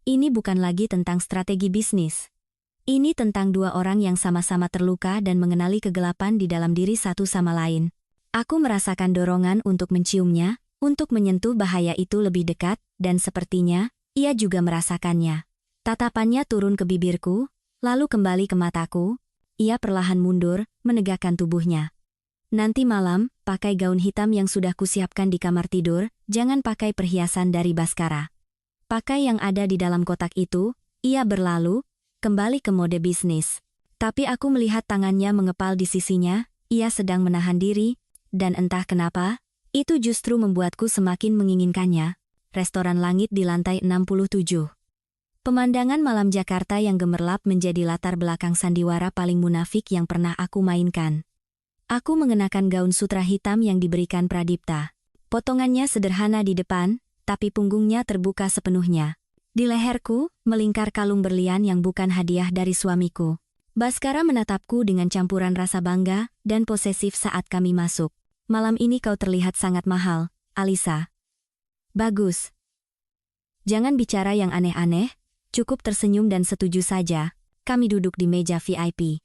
Ini bukan lagi tentang strategi bisnis. Ini tentang dua orang yang sama-sama terluka dan mengenali kegelapan di dalam diri satu sama lain. Aku merasakan dorongan untuk menciumnya, untuk menyentuh bahaya itu lebih dekat, dan sepertinya, ia juga merasakannya. Tatapannya turun ke bibirku, lalu kembali ke mataku. Ia perlahan mundur, menegakkan tubuhnya. Nanti malam, pakai gaun hitam yang sudah kusiapkan di kamar tidur, jangan pakai perhiasan dari Bhaskara. Pakai yang ada di dalam kotak itu. Ia berlalu, kembali ke mode bisnis. Tapi aku melihat tangannya mengepal di sisinya, ia sedang menahan diri, dan entah kenapa, itu justru membuatku semakin menginginkannya. Restoran Langit di lantai 67. Pemandangan malam Jakarta yang gemerlap menjadi latar belakang sandiwara paling munafik yang pernah aku mainkan. Aku mengenakan gaun sutra hitam yang diberikan Pradipta. Potongannya sederhana di depan, tapi punggungnya terbuka sepenuhnya. Di leherku, melingkar kalung berlian yang bukan hadiah dari suamiku. Bhaskara menatapku dengan campuran rasa bangga dan posesif saat kami masuk. Malam ini kau terlihat sangat mahal, Alisa. Bagus. Jangan bicara yang aneh-aneh, cukup tersenyum dan setuju saja. Kami duduk di meja VIP.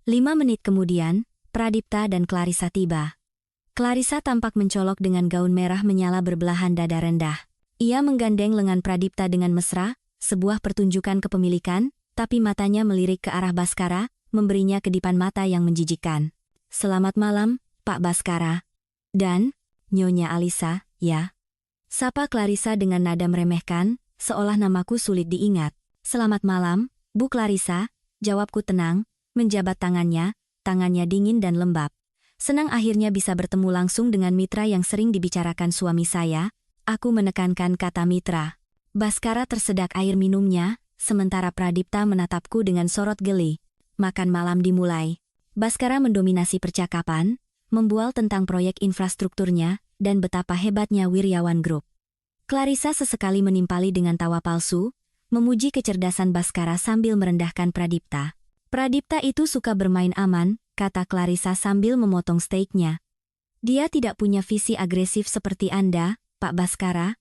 5 menit kemudian, Pradipta dan Clarissa tiba. Clarissa tampak mencolok dengan gaun merah menyala berbelahan dada rendah. Ia menggandeng lengan Pradipta dengan mesra, sebuah pertunjukan kepemilikan, tapi matanya melirik ke arah Bhaskara, memberinya kedipan mata yang menjijikkan. Selamat malam, Pak Bhaskara. Dan, Nyonya Alisa, ya. Sapa Clarissa dengan nada meremehkan, seolah namaku sulit diingat. Selamat malam, Bu Clarissa, jawabku tenang, menjabat tangannya dingin dan lembab. Senang akhirnya bisa bertemu langsung dengan mitra yang sering dibicarakan suami saya. Aku menekankan kata mitra. Bhaskara tersedak air minumnya, sementara Pradipta menatapku dengan sorot geli. Makan malam dimulai. Bhaskara mendominasi percakapan, membual tentang proyek infrastrukturnya, dan betapa hebatnya Wiryawan Group. Clarissa sesekali menimpali dengan tawa palsu, memuji kecerdasan Bhaskara sambil merendahkan Pradipta. Pradipta itu suka bermain aman, kata Clarissa sambil memotong steaknya. Dia tidak punya visi agresif seperti Anda, Pak Bhaskara.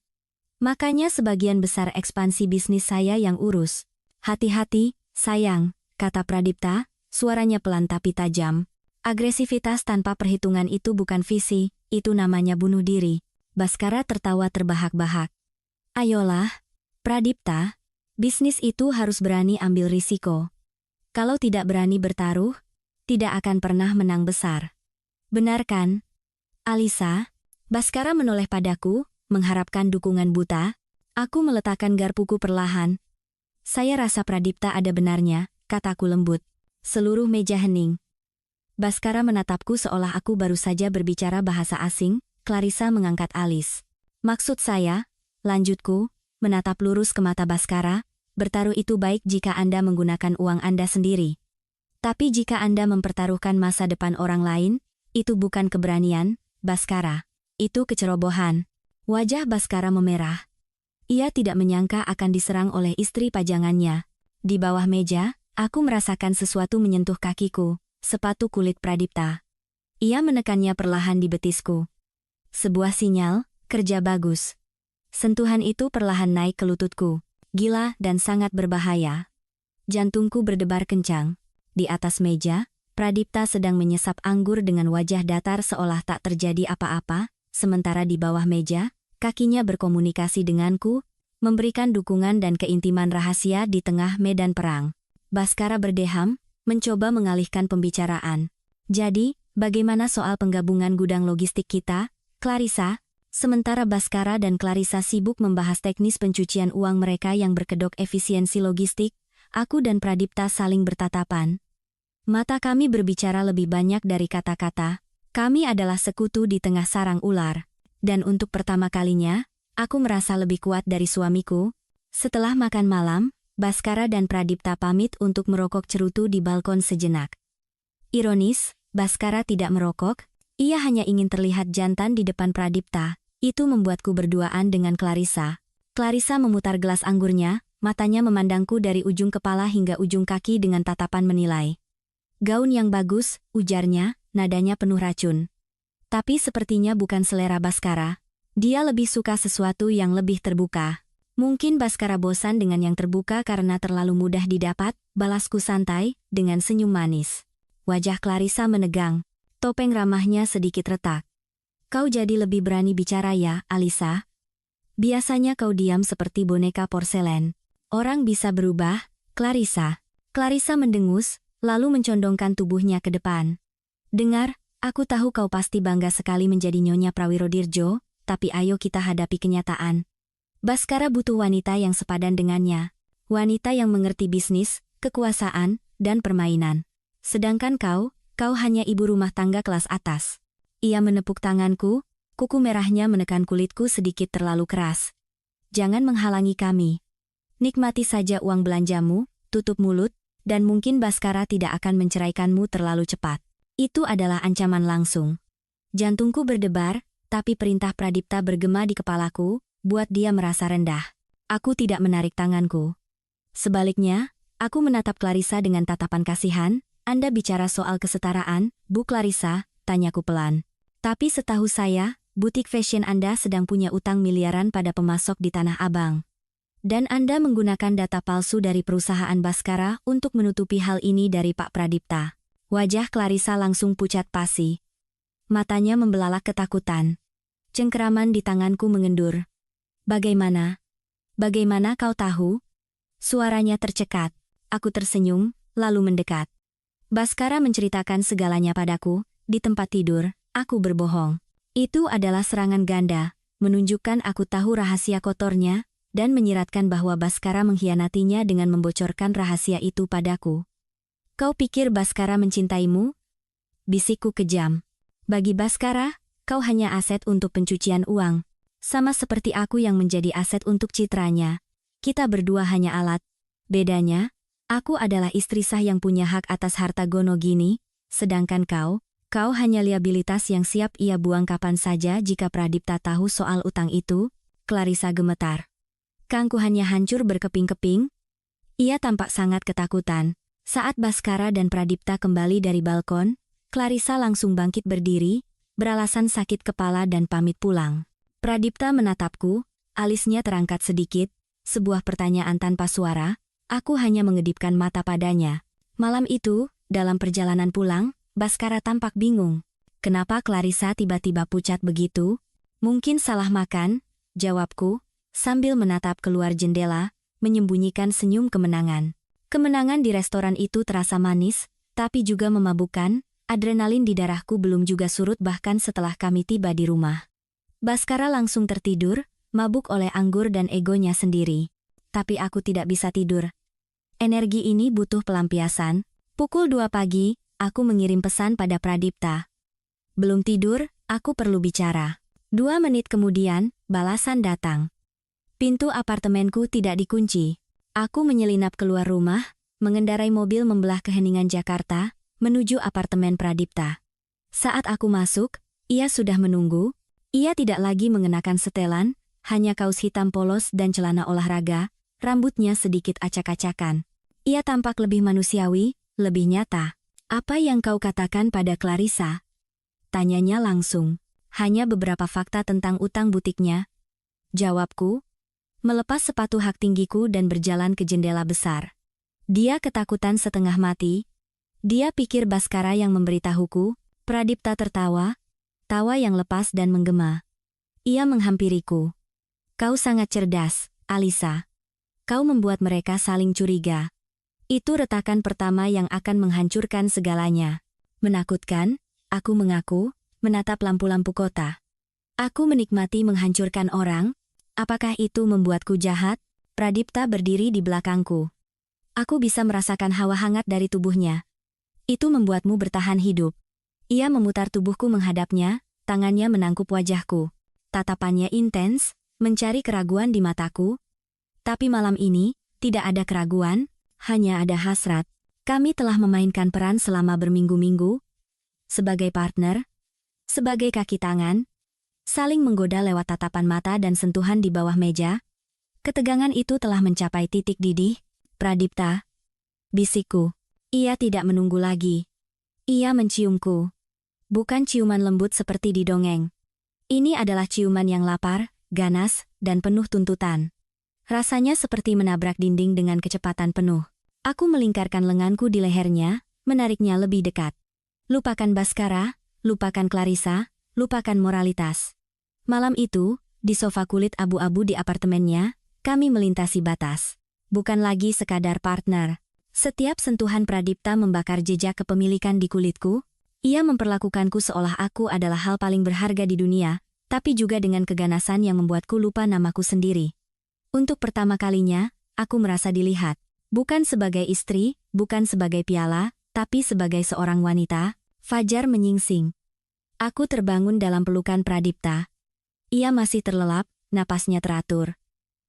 Makanya sebagian besar ekspansi bisnis saya yang urus. Hati-hati, sayang, kata Pradipta, suaranya pelan tapi tajam. Agresivitas tanpa perhitungan itu bukan visi, itu namanya bunuh diri. Bhaskara tertawa terbahak-bahak. Ayolah, Pradipta, bisnis itu harus berani ambil risiko. Kalau tidak berani bertaruh, tidak akan pernah menang besar. Benar kan? Alisa? Bhaskara menoleh padaku, mengharapkan dukungan buta. Aku meletakkan garpuku perlahan. Saya rasa Pradipta ada benarnya, kataku lembut. Seluruh meja hening. Bhaskara menatapku seolah aku baru saja berbicara bahasa asing. Clarissa mengangkat alis. Maksud saya, lanjutku, menatap lurus ke mata Bhaskara, bertaruh itu baik jika Anda menggunakan uang Anda sendiri. Tapi jika Anda mempertaruhkan masa depan orang lain, itu bukan keberanian, Bhaskara. Itu kecerobohan. Wajah Bhaskara memerah. Ia tidak menyangka akan diserang oleh istri pajangannya. Di bawah meja, aku merasakan sesuatu menyentuh kakiku, sepatu kulit Pradipta. Ia menekannya perlahan di betisku. Sebuah sinyal, kerja bagus. Sentuhan itu perlahan naik ke lututku. Gila dan sangat berbahaya. Jantungku berdebar kencang. Di atas meja, Pradipta sedang menyesap anggur dengan wajah datar seolah tak terjadi apa-apa, sementara di bawah meja, kakinya berkomunikasi denganku, memberikan dukungan dan keintiman rahasia di tengah medan perang. Baskara berdeham, mencoba mengalihkan pembicaraan. Jadi, bagaimana soal penggabungan gudang logistik kita, Clarissa? Sementara Baskara dan Clarissa sibuk membahas teknis pencucian uang mereka yang berkedok efisiensi logistik, aku dan Pradipta saling bertatapan. Mata kami berbicara lebih banyak dari kata-kata. Kami adalah sekutu di tengah sarang ular. Dan untuk pertama kalinya, aku merasa lebih kuat dari suamiku. Setelah makan malam, Baskara dan Pradipta pamit untuk merokok cerutu di balkon sejenak. Ironis, Baskara tidak merokok, ia hanya ingin terlihat jantan di depan Pradipta. Itu membuatku berduaan dengan Clarissa. Clarissa memutar gelas anggurnya, matanya memandangku dari ujung kepala hingga ujung kaki dengan tatapan menilai. Gaun yang bagus, ujarnya, nadanya penuh racun. Tapi sepertinya bukan selera Baskara. Dia lebih suka sesuatu yang lebih terbuka. Mungkin Baskara bosan dengan yang terbuka karena terlalu mudah didapat, balasku santai, dengan senyum manis. Wajah Clarissa menegang. Topeng ramahnya sedikit retak. Kau jadi lebih berani bicara ya, Alisa? Biasanya kau diam seperti boneka porselen. Orang bisa berubah, Clarissa. Clarissa mendengus, lalu mencondongkan tubuhnya ke depan. Dengar, aku tahu kau pasti bangga sekali menjadi Nyonya Prawirodirjo, tapi ayo kita hadapi kenyataan. Baskara butuh wanita yang sepadan dengannya. Wanita yang mengerti bisnis, kekuasaan, dan permainan. Sedangkan kau hanya ibu rumah tangga kelas atas. Ia menepuk tanganku, kuku merahnya menekan kulitku sedikit terlalu keras. Jangan menghalangi kami. Nikmati saja uang belanjamu, tutup mulut, dan mungkin Baskara tidak akan menceraikanmu terlalu cepat. Itu adalah ancaman langsung. Jantungku berdebar, tapi perintah Pradipta bergema di kepalaku, buat dia merasa rendah. Aku tidak menarik tanganku. Sebaliknya, aku menatap Clarissa dengan tatapan kasihan. Anda bicara soal kesetaraan, Bu Clarissa, tanyaku pelan. Tapi setahu saya, butik fashion Anda sedang punya utang miliaran pada pemasok di Tanah Abang. Dan Anda menggunakan data palsu dari perusahaan Baskara untuk menutupi hal ini dari Pak Pradipta. Wajah Clarissa langsung pucat pasi. Matanya membelalak ketakutan. Cengkeraman di tanganku mengendur. Bagaimana? Bagaimana kau tahu? Suaranya tercekat. Aku tersenyum, lalu mendekat. Baskara menceritakan segalanya padaku, di tempat tidur. Aku berbohong. Itu adalah serangan ganda, menunjukkan aku tahu rahasia kotornya, dan menyiratkan bahwa Baskara mengkhianatinya dengan membocorkan rahasia itu padaku. Kau pikir Baskara mencintaimu? Bisikku kejam. Bagi Baskara, kau hanya aset untuk pencucian uang. Sama seperti aku yang menjadi aset untuk citranya. Kita berdua hanya alat. Bedanya, aku adalah istri sah yang punya hak atas harta Gonogini, sedangkan kau hanya liabilitas yang siap ia buang kapan saja jika Pradipta tahu soal utang itu. Clarissa gemetar. Keangkuhannya hancur berkeping-keping. Ia tampak sangat ketakutan. Saat Baskara dan Pradipta kembali dari balkon, Clarissa langsung bangkit berdiri, beralasan sakit kepala dan pamit pulang. Pradipta menatapku, alisnya terangkat sedikit, sebuah pertanyaan tanpa suara. Aku hanya mengedipkan mata padanya. Malam itu, dalam perjalanan pulang, Baskara tampak bingung. Kenapa Clarissa tiba-tiba pucat begitu? Mungkin salah makan, jawabku, sambil menatap keluar jendela, menyembunyikan senyum kemenangan. Kemenangan di restoran itu terasa manis, tapi juga memabukkan. Adrenalin di darahku belum juga surut bahkan setelah kami tiba di rumah. Baskara langsung tertidur, mabuk oleh anggur dan egonya sendiri. Tapi aku tidak bisa tidur. Energi ini butuh pelampiasan. Pukul 2 pagi, aku mengirim pesan pada Pradipta. Belum tidur, aku perlu bicara. 2 menit kemudian, balasan datang. Pintu apartemenku tidak dikunci. Aku menyelinap keluar rumah, mengendarai mobil membelah keheningan Jakarta, menuju apartemen Pradipta. Saat aku masuk, ia sudah menunggu. Ia tidak lagi mengenakan setelan, hanya kaos hitam polos dan celana olahraga, rambutnya sedikit acak-acakan. Ia tampak lebih manusiawi, lebih nyata. Apa yang kau katakan pada Clarissa? Tanyanya langsung. Hanya beberapa fakta tentang utang butiknya. Jawabku. Melepas sepatu hak tinggiku dan berjalan ke jendela besar. Dia ketakutan setengah mati. Dia pikir Baskara yang memberitahuku. Pradipta tertawa. Tawa yang lepas dan menggema. Ia menghampiriku. Kau sangat cerdas, Alisa. Kau membuat mereka saling curiga. Itu retakan pertama yang akan menghancurkan segalanya. Menakutkan, aku mengaku, menatap lampu-lampu kota. Aku menikmati menghancurkan orang. Apakah itu membuatku jahat? Pradipta berdiri di belakangku. Aku bisa merasakan hawa hangat dari tubuhnya. Itu membuatmu bertahan hidup. Ia memutar tubuhku menghadapnya, tangannya menangkup wajahku. Tatapannya intens, mencari keraguan di mataku. Tapi malam ini, tidak ada keraguan, hanya ada hasrat. Kami telah memainkan peran selama berminggu-minggu. Sebagai partner, sebagai kaki tangan, saling menggoda lewat tatapan mata dan sentuhan di bawah meja. Ketegangan itu telah mencapai titik didih. Pradipta, bisikku. Ia tidak menunggu lagi. Ia menciumku. Bukan ciuman lembut seperti di dongeng. Ini adalah ciuman yang lapar, ganas, dan penuh tuntutan. Rasanya seperti menabrak dinding dengan kecepatan penuh. Aku melingkarkan lenganku di lehernya, menariknya lebih dekat. Lupakan Bhaskara, lupakan Clarissa, lupakan moralitas. Malam itu, di sofa kulit abu-abu di apartemennya, kami melintasi batas. Bukan lagi sekadar partner. Setiap sentuhan Pradipta membakar jejak kepemilikan di kulitku. Ia memperlakukanku seolah aku adalah hal paling berharga di dunia, tapi juga dengan keganasan yang membuatku lupa namaku sendiri. Untuk pertama kalinya, aku merasa dilihat. Bukan sebagai istri, bukan sebagai piala, tapi sebagai seorang wanita. Fajar menyingsing. Aku terbangun dalam pelukan Pradipta. Ia masih terlelap, napasnya teratur.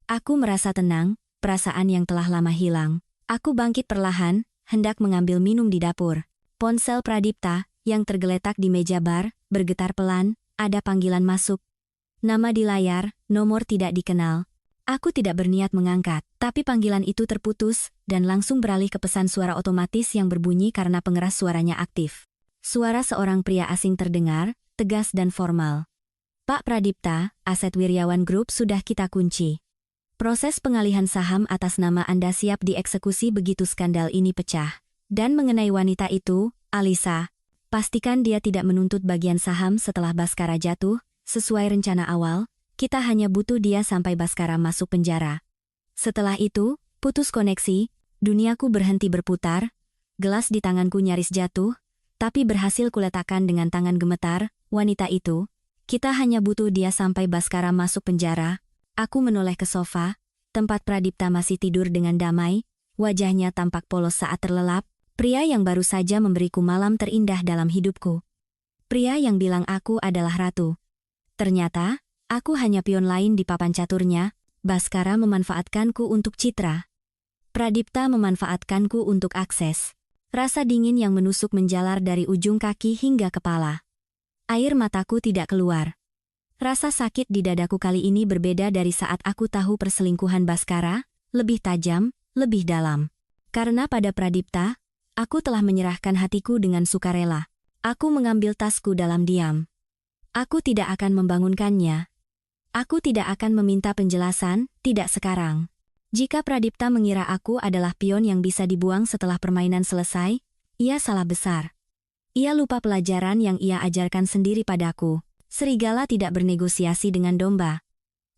Aku merasa tenang, perasaan yang telah lama hilang. Aku bangkit perlahan, hendak mengambil minum di dapur. Ponsel Pradipta, yang tergeletak di meja bar, bergetar pelan, ada panggilan masuk. Nama di layar, nomor tidak dikenal. Aku tidak berniat mengangkat, tapi panggilan itu terputus, dan langsung beralih ke pesan suara otomatis yang berbunyi karena pengeras suaranya aktif. Suara seorang pria asing terdengar, tegas dan formal. Pak Pradipta, aset Wirjawan Group sudah kita kunci. Proses pengalihan saham atas nama Anda siap dieksekusi begitu skandal ini pecah. Dan mengenai wanita itu, Alisa, pastikan dia tidak menuntut bagian saham setelah Bhaskara jatuh, sesuai rencana awal, kita hanya butuh dia sampai Bhaskara masuk penjara. Setelah itu, putus koneksi, duniaku berhenti berputar, gelas di tanganku nyaris jatuh, tapi berhasil kuletakkan dengan tangan gemetar, wanita itu, kita hanya butuh dia sampai Bhaskara masuk penjara. Aku menoleh ke sofa, tempat Pradipta masih tidur dengan damai, wajahnya tampak polos saat terlelap, pria yang baru saja memberiku malam terindah dalam hidupku. Pria yang bilang aku adalah ratu. Ternyata, aku hanya pion lain di papan caturnya. Bhaskara memanfaatkanku untuk citra. Pradipta memanfaatkanku untuk akses. Rasa dingin yang menusuk menjalar dari ujung kaki hingga kepala. Air mataku tidak keluar. Rasa sakit di dadaku kali ini berbeda dari saat aku tahu perselingkuhan Bhaskara, lebih tajam, lebih dalam. Karena pada Pradipta, aku telah menyerahkan hatiku dengan sukarela. Aku mengambil tasku dalam diam. Aku tidak akan membangunkannya. Aku tidak akan meminta penjelasan, tidak sekarang. Jika Pradipta mengira aku adalah pion yang bisa dibuang setelah permainan selesai, ia salah besar. Ia lupa pelajaran yang ia ajarkan sendiri padaku. Serigala tidak bernegosiasi dengan domba.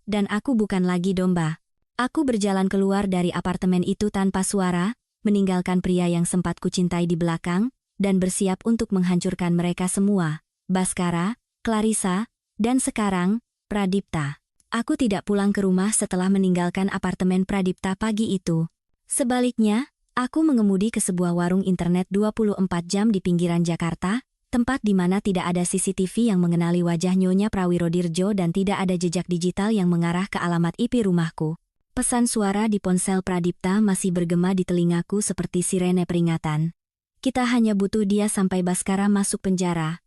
Dan aku bukan lagi domba. Aku berjalan keluar dari apartemen itu tanpa suara, meninggalkan pria yang sempat kucintai di belakang, dan bersiap untuk menghancurkan mereka semua. Bhaskara, Clarissa, dan sekarang, Pradipta. Aku tidak pulang ke rumah setelah meninggalkan apartemen Pradipta pagi itu. Sebaliknya, aku mengemudi ke sebuah warung internet 24 jam di pinggiran Jakarta, tempat di mana tidak ada CCTV yang mengenali wajah Nyonya Prawirodirjo dan tidak ada jejak digital yang mengarah ke alamat IP rumahku. Pesan suara di ponsel Pradipta masih bergema di telingaku seperti sirene peringatan. Kita hanya butuh dia sampai Bhaskara masuk penjara.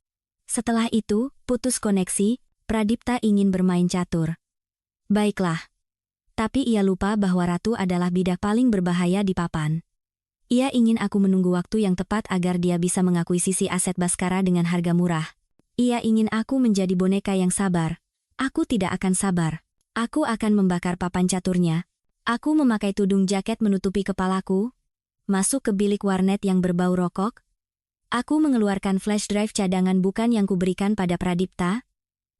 Setelah itu, putus koneksi, Pradipta ingin bermain catur. Baiklah. Tapi ia lupa bahwa Ratu adalah bidak paling berbahaya di papan. Ia ingin aku menunggu waktu yang tepat agar dia bisa mengakuisisi aset Bhaskara dengan harga murah. Ia ingin aku menjadi boneka yang sabar. Aku tidak akan sabar. Aku akan membakar papan caturnya. Aku memakai tudung jaket menutupi kepalaku. Masuk ke bilik warnet yang berbau rokok. Aku mengeluarkan flash drive cadangan bukan yang kuberikan pada Pradipta,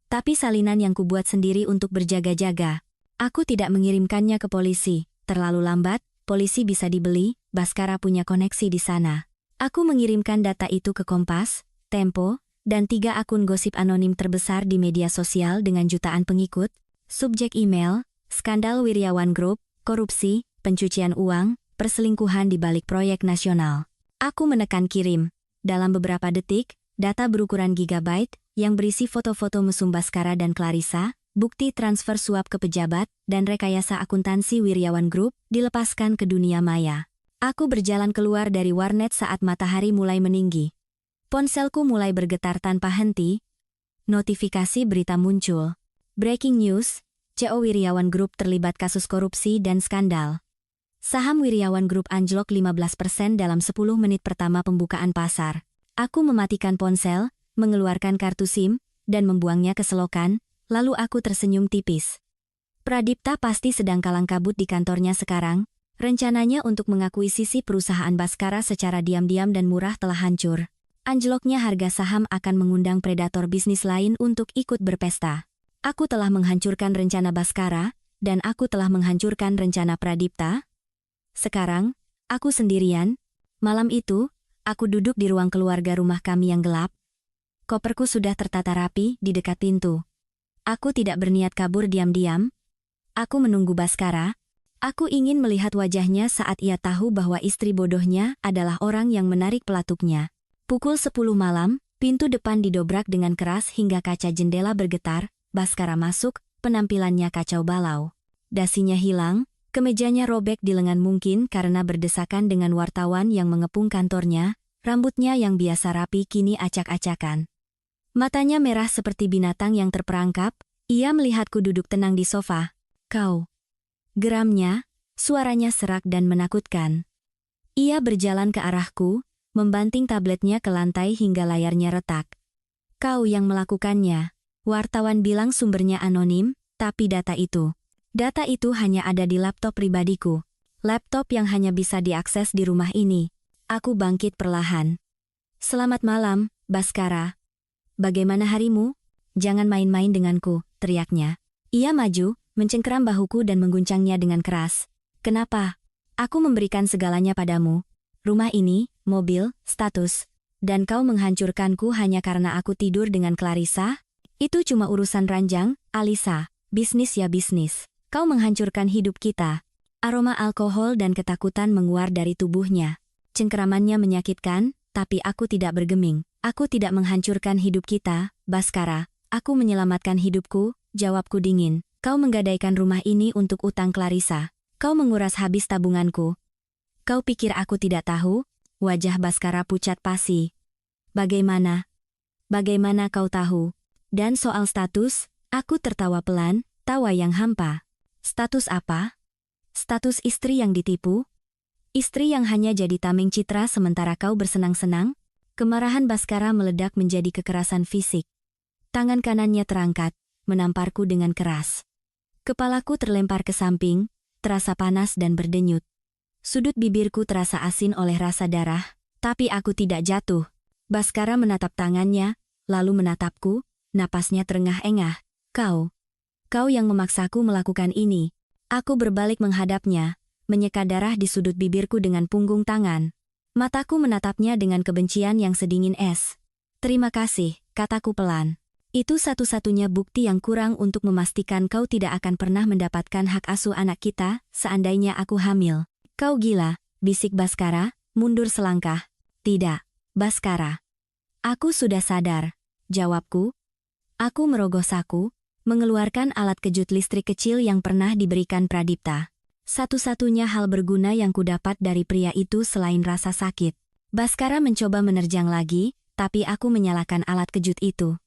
tapi salinan yang kubuat sendiri untuk berjaga-jaga. Aku tidak mengirimkannya ke polisi. Terlalu lambat, polisi bisa dibeli, Baskara punya koneksi di sana. Aku mengirimkan data itu ke Kompas, Tempo, dan 3 akun gosip anonim terbesar di media sosial dengan jutaan pengikut. Subjek email, skandal Wiryawan Group, korupsi, pencucian uang, perselingkuhan di balik proyek nasional. Aku menekan kirim. Dalam beberapa detik, data berukuran gigabyte, yang berisi foto-foto mesum Baskara dan Clarissa, bukti transfer suap ke pejabat, dan rekayasa akuntansi Wiryawan Group, dilepaskan ke dunia maya. Aku berjalan keluar dari warnet saat matahari mulai meninggi. Ponselku mulai bergetar tanpa henti. Notifikasi berita muncul. Breaking news, CEO Wiryawan Group terlibat kasus korupsi dan skandal. Saham Wiryawan Group anjlok 15% dalam 10 menit pertama pembukaan pasar. Aku mematikan ponsel, mengeluarkan kartu SIM, dan membuangnya ke selokan, lalu aku tersenyum tipis. Pradipta pasti sedang kalang kabut di kantornya sekarang. Rencananya untuk mengakuisisi perusahaan Baskara secara diam-diam dan murah telah hancur. Anjloknya harga saham akan mengundang predator bisnis lain untuk ikut berpesta. Aku telah menghancurkan rencana Baskara, dan aku telah menghancurkan rencana Pradipta. Sekarang, aku sendirian. Malam itu, aku duduk di ruang keluarga rumah kami yang gelap. Koperku sudah tertata rapi di dekat pintu. Aku tidak berniat kabur diam-diam. Aku menunggu Baskara. Aku ingin melihat wajahnya saat ia tahu bahwa istri bodohnya adalah orang yang menarik pelatuknya. Pukul 10 malam, pintu depan didobrak dengan keras hingga kaca jendela bergetar. Baskara masuk, penampilannya kacau balau. Dasinya hilang, kemejanya robek di lengan mungkin karena berdesakan dengan wartawan yang mengepung kantornya, rambutnya yang biasa rapi kini acak-acakan. Matanya merah seperti binatang yang terperangkap, ia melihatku duduk tenang di sofa. Kau. Geramnya, suaranya serak dan menakutkan. Ia berjalan ke arahku, membanting tabletnya ke lantai hingga layarnya retak. Kau yang melakukannya. Wartawan bilang sumbernya anonim, tapi data itu hanya ada di laptop pribadiku. Laptop yang hanya bisa diakses di rumah ini. Aku bangkit perlahan. Selamat malam, Baskara. Bagaimana harimu? Jangan main-main denganku, teriaknya. Ia maju, mencengkeram bahuku dan mengguncangnya dengan keras. Kenapa? Aku memberikan segalanya padamu. Rumah ini, mobil, status. Dan kau menghancurkanku hanya karena aku tidur dengan Clarissa? Itu cuma urusan ranjang, Alisa. Bisnis ya bisnis. Kau menghancurkan hidup kita. Aroma alkohol dan ketakutan menguar dari tubuhnya. Cengkeramannya menyakitkan, tapi aku tidak bergeming. Aku tidak menghancurkan hidup kita, Baskara. Aku menyelamatkan hidupku, jawabku dingin. Kau menggadaikan rumah ini untuk utang Clarissa. Kau menguras habis tabunganku. Kau pikir aku tidak tahu? Wajah Baskara pucat pasi. Bagaimana? Bagaimana kau tahu? Dan soal status, aku tertawa pelan, tawa yang hampa. Status apa? Status istri yang ditipu? Istri yang hanya jadi tameng citra sementara kau bersenang-senang? Kemarahan Baskara meledak menjadi kekerasan fisik. Tangan kanannya terangkat, menamparku dengan keras. Kepalaku terlempar ke samping, terasa panas dan berdenyut. Sudut bibirku terasa asin oleh rasa darah, tapi aku tidak jatuh. Baskara menatap tangannya, lalu menatapku, napasnya terengah-engah. Kau yang memaksaku melakukan ini. Aku berbalik menghadapnya, menyeka darah di sudut bibirku dengan punggung tangan. Mataku menatapnya dengan kebencian yang sedingin es. Terima kasih, kataku pelan. Itu satu-satunya bukti yang kurang untuk memastikan kau tidak akan pernah mendapatkan hak asuh anak kita, seandainya aku hamil. Kau gila, bisik Baskara, mundur selangkah. Tidak, Baskara. Aku sudah sadar, jawabku. Aku merogoh saku, mengeluarkan alat kejut listrik kecil yang pernah diberikan Pradipta. Satu-satunya hal berguna yang kudapat dari pria itu selain rasa sakit. Baskara mencoba menerjang lagi, tapi aku menyalakan alat kejut itu.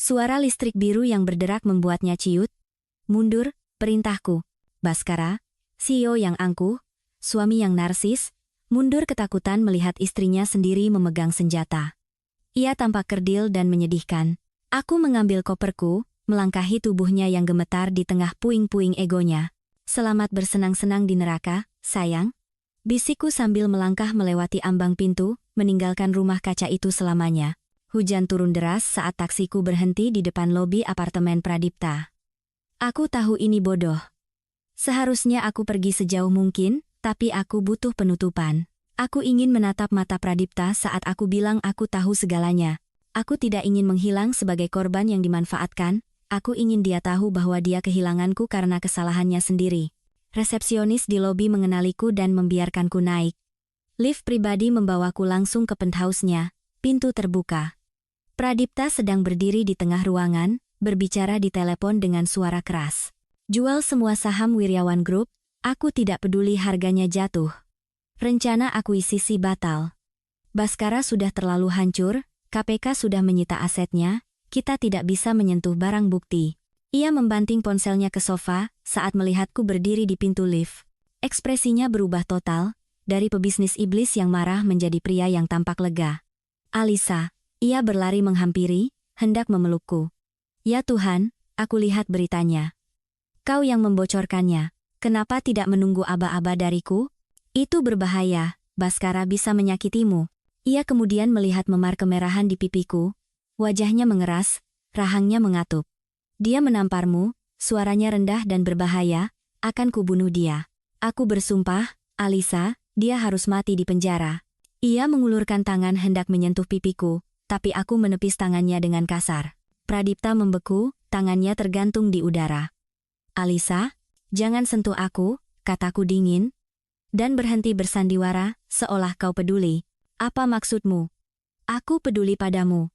Suara listrik biru yang berderak membuatnya ciut. Mundur, perintahku. Baskara, CEO yang angkuh, suami yang narsis, mundur ketakutan melihat istrinya sendiri memegang senjata. Ia tampak kerdil dan menyedihkan. Aku mengambil koperku, melangkahi tubuhnya yang gemetar di tengah puing-puing egonya. Selamat bersenang-senang di neraka, sayang. Bisikku sambil melangkah melewati ambang pintu, meninggalkan rumah kaca itu selamanya. Hujan turun deras saat taksiku berhenti di depan lobi apartemen Pradipta. Aku tahu ini bodoh. Seharusnya aku pergi sejauh mungkin, Tapi aku butuh penutupan. Aku ingin menatap mata Pradipta saat aku bilang aku tahu segalanya. Aku tidak ingin menghilang sebagai korban yang dimanfaatkan. Aku ingin dia tahu bahwa dia kehilanganku karena kesalahannya sendiri. Resepsionis di lobi mengenaliku dan membiarkanku naik. Lift pribadi membawaku langsung ke penthouse-nya. Pintu terbuka. Pradipta sedang berdiri di tengah ruangan, berbicara di telepon dengan suara keras. Jual semua saham Wirjawan Group, aku tidak peduli harganya jatuh. Rencana akuisisi batal. Baskara sudah terlalu hancur, KPK sudah menyita asetnya, kita tidak bisa menyentuh barang bukti. Ia membanting ponselnya ke sofa saat melihatku berdiri di pintu lift. Ekspresinya berubah total, dari pebisnis iblis yang marah menjadi pria yang tampak lega. Alisa, ia berlari menghampiri, hendak memelukku. Ya Tuhan, aku lihat beritanya. Kau yang membocorkannya, kenapa tidak menunggu aba-aba dariku? Itu berbahaya, Baskara bisa menyakitimu. Ia kemudian melihat memar kemerahan di pipiku. Wajahnya mengeras, rahangnya mengatup. Dia menamparmu, suaranya rendah dan berbahaya, akan kubunuh dia. Aku bersumpah, Alisa, dia harus mati di penjara. Ia mengulurkan tangan hendak menyentuh pipiku, tapi aku menepis tangannya dengan kasar. Pradipta membeku, tangannya tergantung di udara. Alisa, jangan sentuh aku, kataku dingin. Dan berhenti bersandiwara, seolah kau peduli. Apa maksudmu? Aku peduli padamu.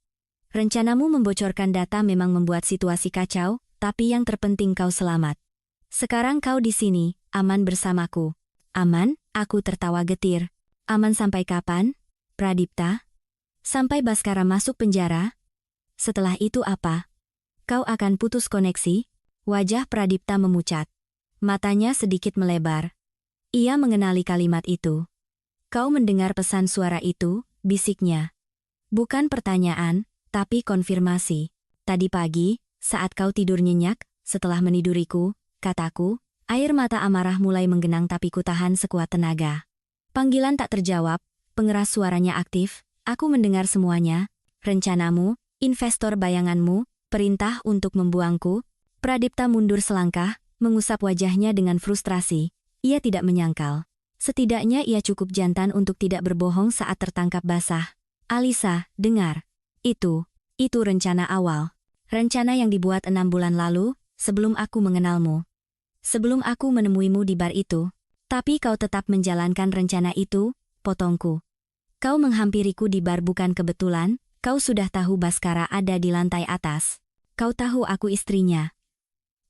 Rencanamu membocorkan data memang membuat situasi kacau, tapi yang terpenting kau selamat. Sekarang kau di sini, aman bersamaku. Aman? Aku tertawa getir. Aman sampai kapan? Pradipta? Sampai Baskara masuk penjara? Setelah itu apa? Kau akan putus koneksi? Wajah Pradipta memucat. Matanya sedikit melebar. Ia mengenali kalimat itu. Kau mendengar pesan suara itu, bisiknya. Bukan pertanyaan, tapi konfirmasi. Tadi pagi, saat kau tidur nyenyak, setelah meniduriku, kataku, air mata amarah mulai menggenang tapi ku tahan sekuat tenaga. Panggilan tak terjawab, pengeras suaranya aktif, aku mendengar semuanya, rencanamu, investor bayanganmu, perintah untuk membuangku. Pradipta mundur selangkah, mengusap wajahnya dengan frustrasi. Ia tidak menyangkal. Setidaknya ia cukup jantan untuk tidak berbohong saat tertangkap basah. Alisa, dengar. Itu rencana awal. Rencana yang dibuat 6 bulan lalu, sebelum aku mengenalmu. Sebelum aku menemuimu di bar itu. Tapi kau tetap menjalankan rencana itu, potongku. Kau menghampiriku di bar bukan kebetulan, kau sudah tahu Baskara ada di lantai atas. Kau tahu aku istrinya.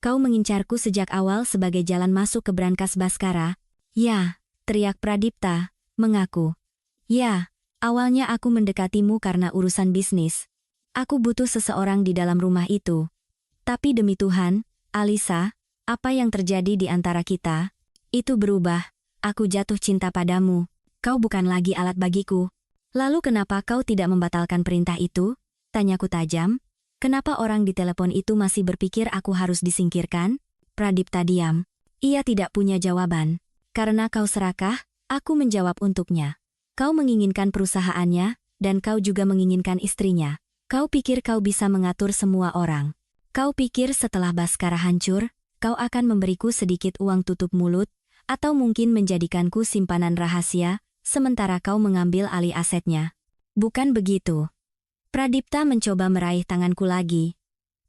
Kau mengincarku sejak awal sebagai jalan masuk ke brankas Baskara. Ya, teriak Pradipta, mengaku. Ya, awalnya aku mendekatimu karena urusan bisnis. Aku butuh seseorang di dalam rumah itu. Tapi demi Tuhan, Alisa, apa yang terjadi di antara kita? Itu berubah, aku jatuh cinta padamu. Kau bukan lagi alat bagiku. Lalu kenapa kau tidak membatalkan perintah itu? Tanyaku tajam. Kenapa orang di telepon itu masih berpikir aku harus disingkirkan? Pradipta diam. Ia tidak punya jawaban. Karena kau serakah, aku menjawab untuknya. Kau menginginkan perusahaannya, dan kau juga menginginkan istrinya. Kau pikir kau bisa mengatur semua orang. Kau pikir setelah Baskara hancur, kau akan memberiku sedikit uang tutup mulut, atau mungkin menjadikanku simpanan rahasia, sementara kau mengambil alih asetnya. Bukan begitu. Pradipta mencoba meraih tanganku lagi.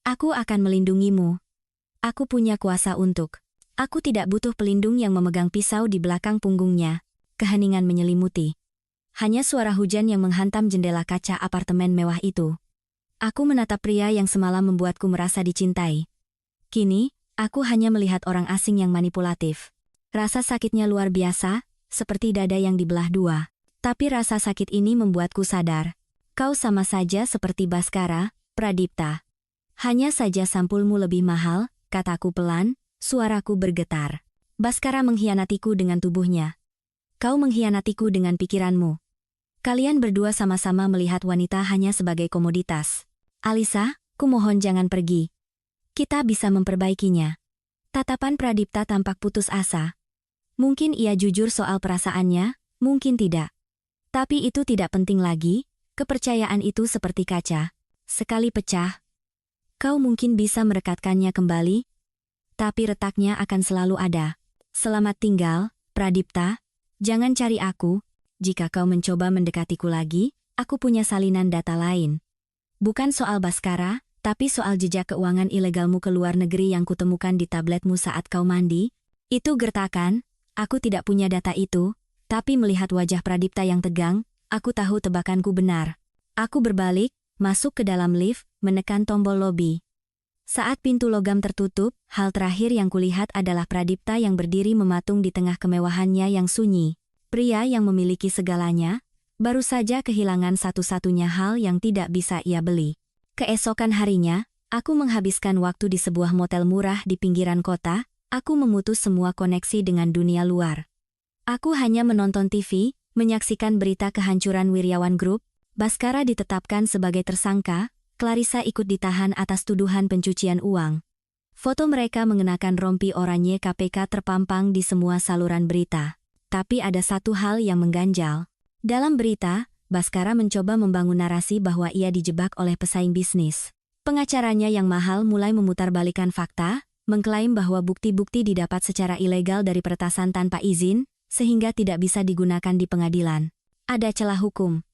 Aku akan melindungimu. Aku punya kuasa untuk. Aku tidak butuh pelindung yang memegang pisau di belakang punggungnya. Keheningan menyelimuti. Hanya suara hujan yang menghantam jendela kaca apartemen mewah itu. Aku menatap pria yang semalam membuatku merasa dicintai. Kini, aku hanya melihat orang asing yang manipulatif. Rasa sakitnya luar biasa, seperti dada yang dibelah dua. Tapi rasa sakit ini membuatku sadar. Kau sama saja seperti Baskara, Pradipta. Hanya saja sampulmu lebih mahal, kataku pelan, suaraku bergetar. Baskara mengkhianatiku dengan tubuhnya. Kau mengkhianatiku dengan pikiranmu. Kalian berdua sama-sama melihat wanita hanya sebagai komoditas. Alisa, kumohon jangan pergi. Kita bisa memperbaikinya. Tatapan Pradipta tampak putus asa. Mungkin ia jujur soal perasaannya, mungkin tidak. Tapi itu tidak penting lagi. Kepercayaan itu seperti kaca. Sekali pecah, kau mungkin bisa merekatkannya kembali, tapi retaknya akan selalu ada. Selamat tinggal, Pradipta, Jangan cari aku. Jika kau mencoba mendekatiku lagi, aku punya salinan data lain. Bukan soal Baskara, tapi soal jejak keuangan ilegalmu ke luar negeri yang kutemukan di tabletmu saat kau mandi. Itu gertakan, aku tidak punya data itu, tapi melihat wajah Pradipta yang tegang, aku tahu tebakanku benar. Aku berbalik, masuk ke dalam lift, menekan tombol lobi. Saat pintu logam tertutup, hal terakhir yang kulihat adalah Pradipta yang berdiri mematung di tengah kemewahannya yang sunyi. Pria yang memiliki segalanya, baru saja kehilangan satu-satunya hal yang tidak bisa ia beli. Keesokan harinya, aku menghabiskan waktu di sebuah motel murah di pinggiran kota. Aku memutus semua koneksi dengan dunia luar. Aku hanya menonton TV, menyaksikan berita kehancuran Wirjawan Group. Baskara ditetapkan sebagai tersangka, Clarissa ikut ditahan atas tuduhan pencucian uang. Foto mereka mengenakan rompi oranye KPK terpampang di semua saluran berita. Tapi ada satu hal yang mengganjal. Dalam berita, Baskara mencoba membangun narasi bahwa ia dijebak oleh pesaing bisnis. Pengacaranya yang mahal mulai memutarbalikkan fakta, mengklaim bahwa bukti-bukti didapat secara ilegal dari peretasan tanpa izin, sehingga tidak bisa digunakan di pengadilan. Ada celah hukum.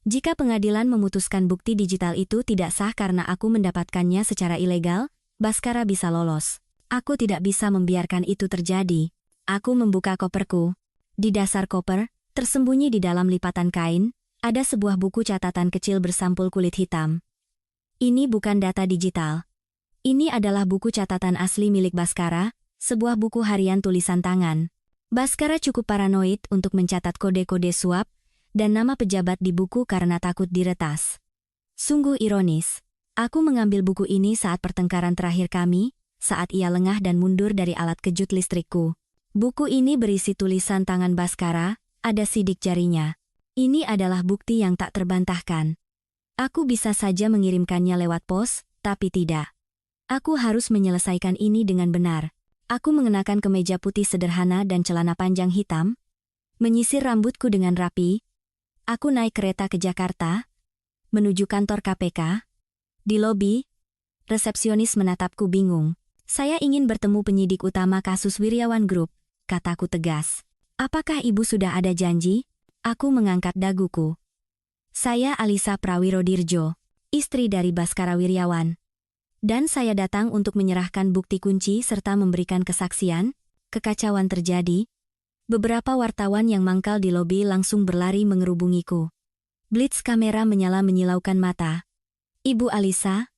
Jika pengadilan memutuskan bukti digital itu tidak sah karena aku mendapatkannya secara ilegal, Baskara bisa lolos. Aku tidak bisa membiarkan itu terjadi. Aku membuka koperku. Di dasar koper, tersembunyi di dalam lipatan kain, ada sebuah buku catatan kecil bersampul kulit hitam. Ini bukan data digital. Ini adalah buku catatan asli milik Baskara, sebuah buku harian tulisan tangan. Baskara cukup paranoid untuk mencatat kode-kode suap dan nama pejabat di buku karena takut diretas. Sungguh ironis. Aku mengambil buku ini saat pertengkaran terakhir kami, saat ia lengah dan mundur dari alat kejut listrikku. Buku ini berisi tulisan tangan Baskara, ada sidik jarinya. Ini adalah bukti yang tak terbantahkan. Aku bisa saja mengirimkannya lewat pos, tapi tidak. Aku harus menyelesaikan ini dengan benar. Aku mengenakan kemeja putih sederhana dan celana panjang hitam, menyisir rambutku dengan rapi. Aku naik kereta ke Jakarta, menuju kantor KPK. Di lobi, resepsionis menatapku bingung. Saya ingin bertemu penyidik utama kasus Wirjawan Group, kataku tegas. Apakah ibu sudah ada janji? Aku mengangkat daguku. Saya Alisa Prawirodirjo, istri dari Baskara Wirjawan. Dan saya datang untuk menyerahkan bukti kunci serta memberikan kesaksian. Kekacauan terjadi. Beberapa wartawan yang mangkal di lobi langsung berlari mengerubungiku. Blitz kamera menyala menyilaukan mata. Ibu Alisa,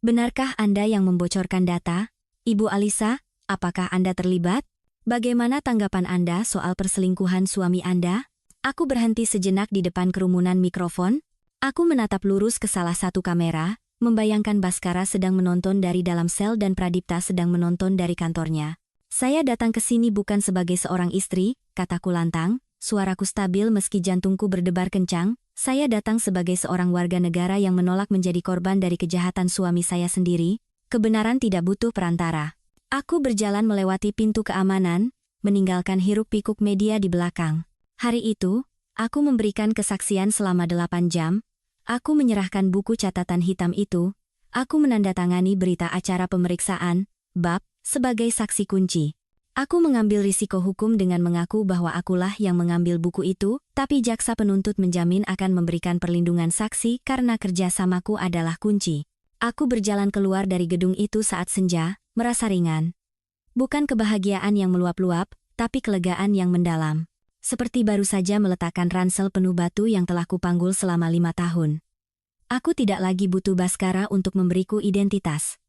benarkah Anda yang membocorkan data? Ibu Alisa, apakah Anda terlibat? Bagaimana tanggapan Anda soal perselingkuhan suami Anda? Aku berhenti sejenak di depan kerumunan mikrofon. Aku menatap lurus ke salah satu kamera, membayangkan Baskara sedang menonton dari dalam sel dan Pradipta sedang menonton dari kantornya. Saya datang ke sini bukan sebagai seorang istri, kataku lantang, suaraku stabil meski jantungku berdebar kencang. Saya datang sebagai seorang warga negara yang menolak menjadi korban dari kejahatan suami saya sendiri. Kebenaran tidak butuh perantara. Aku berjalan melewati pintu keamanan, meninggalkan hiruk-pikuk media di belakang. Hari itu, aku memberikan kesaksian selama 8 jam. Aku menyerahkan buku catatan hitam itu. Aku menandatangani berita acara pemeriksaan, bab, sebagai saksi kunci. Aku mengambil risiko hukum dengan mengaku bahwa akulah yang mengambil buku itu, tapi jaksa penuntut menjamin akan memberikan perlindungan saksi karena kerjasamaku adalah kunci. Aku berjalan keluar dari gedung itu saat senja, merasa ringan. Bukan kebahagiaan yang meluap-luap, tapi kelegaan yang mendalam. Seperti baru saja meletakkan ransel penuh batu yang telah kupanggul selama 5 tahun. Aku tidak lagi butuh Baskara untuk memberiku identitas.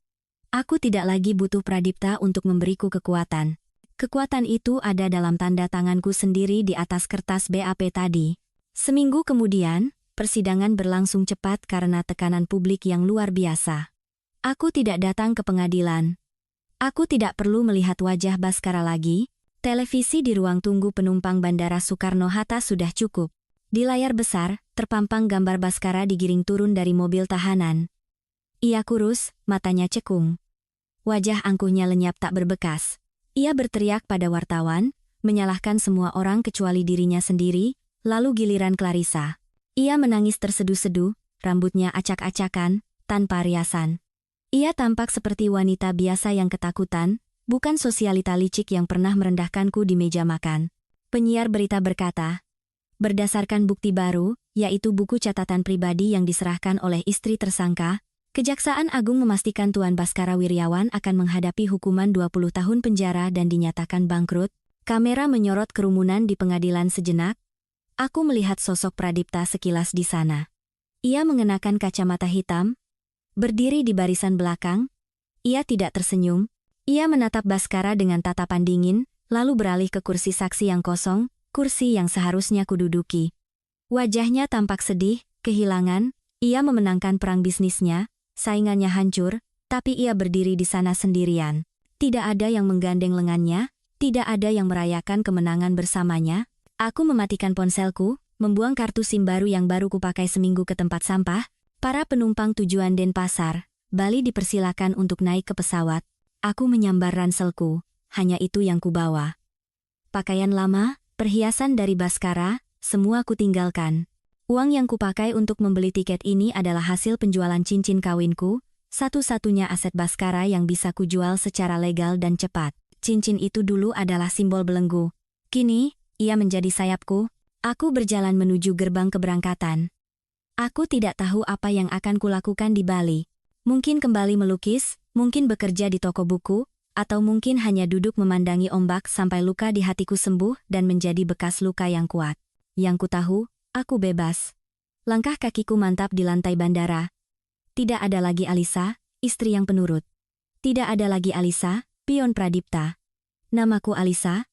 Aku tidak lagi butuh Pradipta untuk memberiku kekuatan. Kekuatan itu ada dalam tanda tanganku sendiri di atas kertas BAP tadi. Seminggu kemudian, persidangan berlangsung cepat karena tekanan publik yang luar biasa. Aku tidak datang ke pengadilan. Aku tidak perlu melihat wajah Baskara lagi. Televisi di ruang tunggu penumpang Bandara Soekarno-Hatta sudah cukup. Di layar besar, terpampang gambar Baskara digiring turun dari mobil tahanan. Ia kurus, matanya cekung. Wajah angkuhnya lenyap tak berbekas. Ia berteriak pada wartawan, menyalahkan semua orang kecuali dirinya sendiri, lalu giliran Clarissa. Ia menangis terseduh-seduh, rambutnya acak-acakan, tanpa riasan. Ia tampak seperti wanita biasa yang ketakutan, bukan sosialita licik yang pernah merendahkanku di meja makan. Penyiar berita berkata, berdasarkan bukti baru, yaitu buku catatan pribadi yang diserahkan oleh istri tersangka, Kejaksaan Agung memastikan Tuan Baskara Wiryawan akan menghadapi hukuman 20 tahun penjara dan dinyatakan bangkrut. Kamera menyorot kerumunan di pengadilan sejenak. Aku melihat sosok Pradipta sekilas di sana. Ia mengenakan kacamata hitam, berdiri di barisan belakang. Ia tidak tersenyum. Ia menatap Baskara dengan tatapan dingin, lalu beralih ke kursi saksi yang kosong, kursi yang seharusnya kududuki. Wajahnya tampak sedih, kehilangan. Ia memenangkan perang bisnisnya. Saingannya hancur, tapi ia berdiri di sana sendirian. Tidak ada yang menggandeng lengannya, tidak ada yang merayakan kemenangan bersamanya. Aku mematikan ponselku, membuang kartu SIM baru yang baru kupakai seminggu ke tempat sampah. Para penumpang tujuan Denpasar, Bali dipersilakan untuk naik ke pesawat. Aku menyambar ranselku, hanya itu yang kubawa. Pakaian lama, perhiasan dari Baskara, semua kutinggalkan. Uang yang kupakai untuk membeli tiket ini adalah hasil penjualan cincin kawinku, satu-satunya aset Baskara yang bisa kujual secara legal dan cepat. Cincin itu dulu adalah simbol belenggu. Kini, ia menjadi sayapku. Aku berjalan menuju gerbang keberangkatan. Aku tidak tahu apa yang akan kulakukan di Bali. Mungkin kembali melukis, mungkin bekerja di toko buku, atau mungkin hanya duduk memandangi ombak sampai luka di hatiku sembuh dan menjadi bekas luka yang kuat. Yang ku tahu, aku bebas. Langkah kakiku mantap di lantai bandara. Tidak ada lagi Alisa, istri yang penurut. Tidak ada lagi Alisa, pion Pradipta. Namaku Alisa.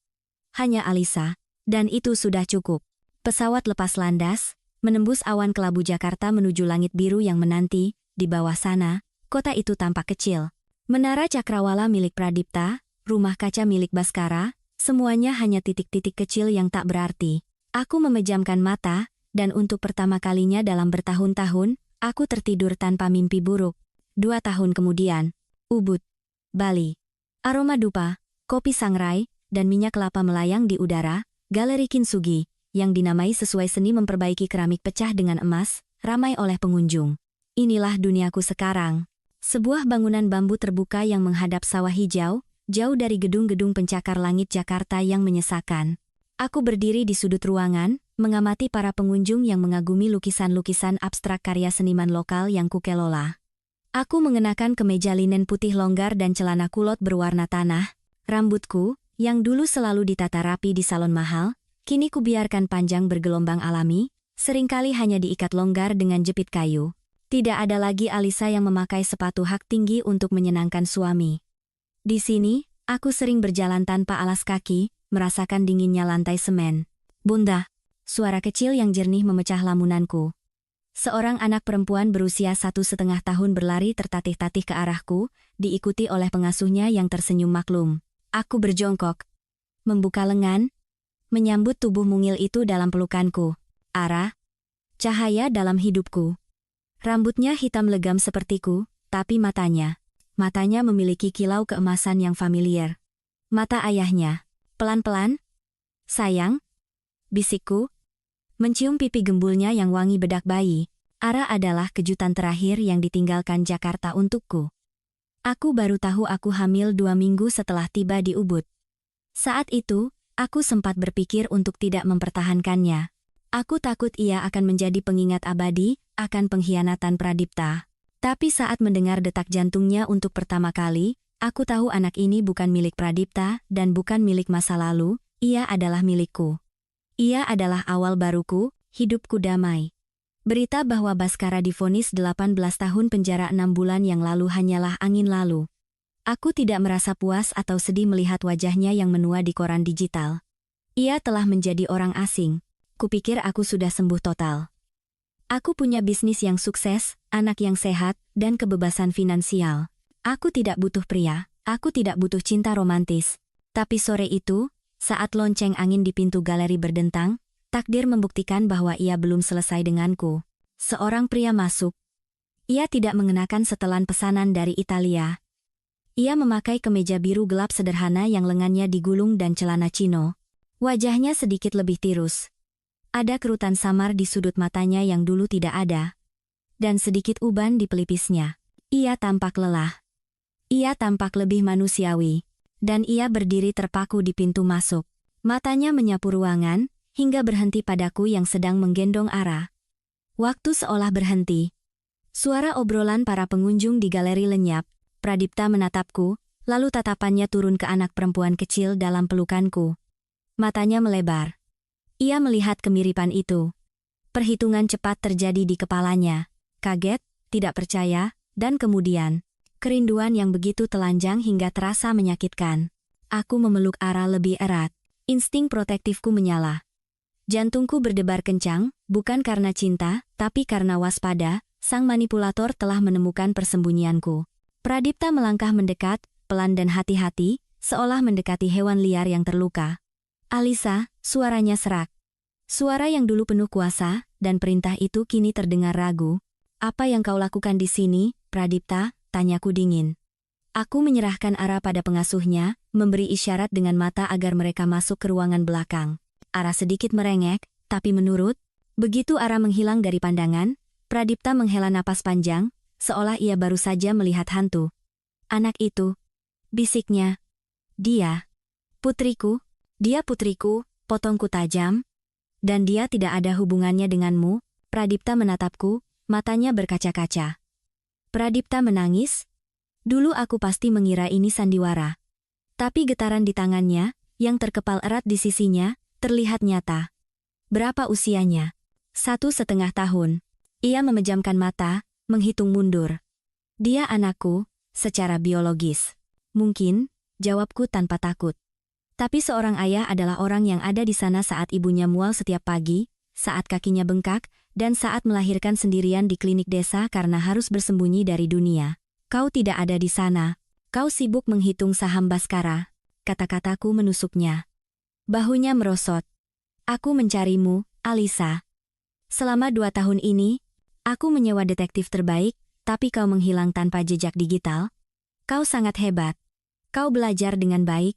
Hanya Alisa. Dan itu sudah cukup. Pesawat lepas landas, menembus awan kelabu Jakarta menuju langit biru yang menanti. Di bawah sana, kota itu tampak kecil. Menara Cakrawala milik Pradipta, rumah kaca milik Baskara, semuanya hanya titik-titik kecil yang tak berarti. Aku memejamkan mata, dan untuk pertama kalinya dalam bertahun-tahun, aku tertidur tanpa mimpi buruk. 2 tahun kemudian, Ubud, Bali. Aroma dupa, kopi sangrai, dan minyak kelapa melayang di udara. Galeri Kintsugi, yang dinamai sesuai seni memperbaiki keramik pecah dengan emas, ramai oleh pengunjung. Inilah duniaku sekarang. Sebuah bangunan bambu terbuka yang menghadap sawah hijau, jauh dari gedung-gedung pencakar langit Jakarta yang menyesakan. Aku berdiri di sudut ruangan, mengamati para pengunjung yang mengagumi lukisan-lukisan abstrak karya seniman lokal yang kukelola. Aku mengenakan kemeja linen putih longgar dan celana kulot berwarna tanah. Rambutku, yang dulu selalu ditata rapi di salon mahal, kini kubiarkan panjang bergelombang alami, seringkali hanya diikat longgar dengan jepit kayu. Tidak ada lagi Alisa yang memakai sepatu hak tinggi untuk menyenangkan suami. Di sini, aku sering berjalan tanpa alas kaki, merasakan dinginnya lantai semen. Bunda, suara kecil yang jernih memecah lamunanku. Seorang anak perempuan berusia 1,5 tahun berlari tertatih-tatih ke arahku, diikuti oleh pengasuhnya yang tersenyum maklum. Aku berjongkok, membuka lengan, menyambut tubuh mungil itu dalam pelukanku. Ara, cahaya dalam hidupku. Rambutnya hitam legam sepertiku, tapi matanya memiliki kilau keemasan yang familiar. Mata ayahnya. Pelan-pelan, sayang, bisikku, mencium pipi gembulnya yang wangi bedak bayi. Ara adalah kejutan terakhir yang ditinggalkan Jakarta untukku. Aku baru tahu aku hamil 2 minggu setelah tiba di Ubud. Saat itu, aku sempat berpikir untuk tidak mempertahankannya. Aku takut ia akan menjadi pengingat abadi akan pengkhianatan Pradipta. Tapi saat mendengar detak jantungnya untuk pertama kali, aku tahu anak ini bukan milik Pradipta dan bukan milik masa lalu, ia adalah milikku. Ia adalah awal baruku, hidupku damai. Berita bahwa Baskara divonis 18 tahun penjara 6 bulan yang lalu hanyalah angin lalu. Aku tidak merasa puas atau sedih melihat wajahnya yang menua di koran digital. Ia telah menjadi orang asing. Kupikir aku sudah sembuh total. Aku punya bisnis yang sukses, anak yang sehat, dan kebebasan finansial. Aku tidak butuh pria, aku tidak butuh cinta romantis. Tapi sore itu, saat lonceng angin di pintu galeri berdentang, takdir membuktikan bahwa ia belum selesai denganku. Seorang pria masuk. Ia tidak mengenakan setelan pesanan dari Italia. Ia memakai kemeja biru gelap sederhana yang lengannya digulung dan celana chino. Wajahnya sedikit lebih tirus. Ada kerutan samar di sudut matanya yang dulu tidak ada. Dan sedikit uban di pelipisnya. Ia tampak lelah. Ia tampak lebih manusiawi. Dan ia berdiri terpaku di pintu masuk. Matanya menyapu ruangan, hingga berhenti padaku yang sedang menggendong Ara. Waktu seolah berhenti. Suara obrolan para pengunjung di galeri lenyap. Pradipta menatapku, lalu tatapannya turun ke anak perempuan kecil dalam pelukanku. Matanya melebar. Ia melihat kemiripan itu. Perhitungan cepat terjadi di kepalanya. Kaget, tidak percaya, dan kemudian kerinduan yang begitu telanjang hingga terasa menyakitkan. Aku memeluk Ara lebih erat. Insting protektifku menyala. Jantungku berdebar kencang, bukan karena cinta, tapi karena waspada. Sang manipulator telah menemukan persembunyianku. Pradipta melangkah mendekat, pelan dan hati-hati, seolah mendekati hewan liar yang terluka. Alisa, suaranya serak. Suara yang dulu penuh kuasa, dan perintah itu kini terdengar ragu. Apa yang kau lakukan di sini, Pradipta? Tanyaku dingin. Aku menyerahkan Ara pada pengasuhnya, memberi isyarat dengan mata agar mereka masuk ke ruangan belakang. Ara sedikit merengek, tapi menurut. Begitu Ara menghilang dari pandangan, Pradipta menghela napas panjang, seolah ia baru saja melihat hantu. Anak itu, bisiknya. Dia, putriku, potongku tajam. Dan dia tidak ada hubungannya denganmu. Pradipta menatapku, matanya berkaca-kaca. Pradipta menangis. Dulu aku pasti mengira ini sandiwara. Tapi getaran di tangannya, yang terkepal erat di sisinya, terlihat nyata. Berapa usianya? 1,5 tahun. Ia memejamkan mata, menghitung mundur. Dia anakku, secara biologis. Mungkin, jawabku tanpa takut. Tapi seorang ayah adalah orang yang ada di sana saat ibunya mual setiap pagi, saat kakinya bengkak, dan saat melahirkan sendirian di klinik desa karena harus bersembunyi dari dunia. Kau tidak ada di sana. Kau sibuk menghitung saham Baskara. Kata-kataku menusuknya. Bahunya merosot. Aku mencarimu, Alisa. Selama 2 tahun ini, aku menyewa detektif terbaik, tapi kau menghilang tanpa jejak digital. Kau sangat hebat. Kau belajar dengan baik.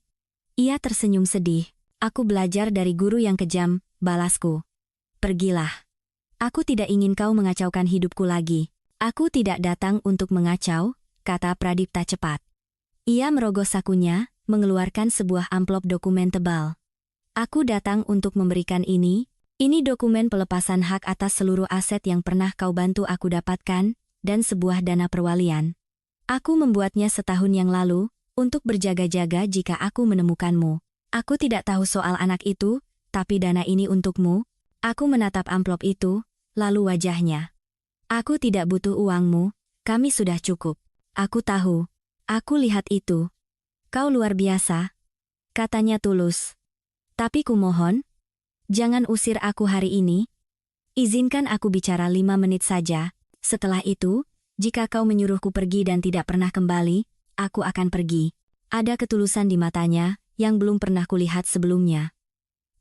Ia tersenyum sedih. Aku belajar dari guru yang kejam, balasku. Pergilah. Aku tidak ingin kau mengacaukan hidupku lagi. Aku tidak datang untuk mengacau, kata Pradipta cepat. Ia merogoh sakunya, mengeluarkan sebuah amplop dokumen tebal. Aku datang untuk memberikan ini. Ini dokumen pelepasan hak atas seluruh aset yang pernah kau bantu aku dapatkan, dan sebuah dana perwalian. Aku membuatnya setahun yang lalu, untuk berjaga-jaga jika aku menemukanmu. Aku tidak tahu soal anak itu, tapi dana ini untukmu. Aku menatap amplop itu, lalu wajahnya. Aku tidak butuh uangmu, kami sudah cukup. Aku tahu. Aku lihat itu. Kau luar biasa. Katanya tulus. Tapi kumohon, jangan usir aku hari ini. Izinkan aku bicara 5 menit saja. Setelah itu, jika kau menyuruhku pergi dan tidak pernah kembali, aku akan pergi. Ada ketulusan di matanya, yang belum pernah kulihat sebelumnya.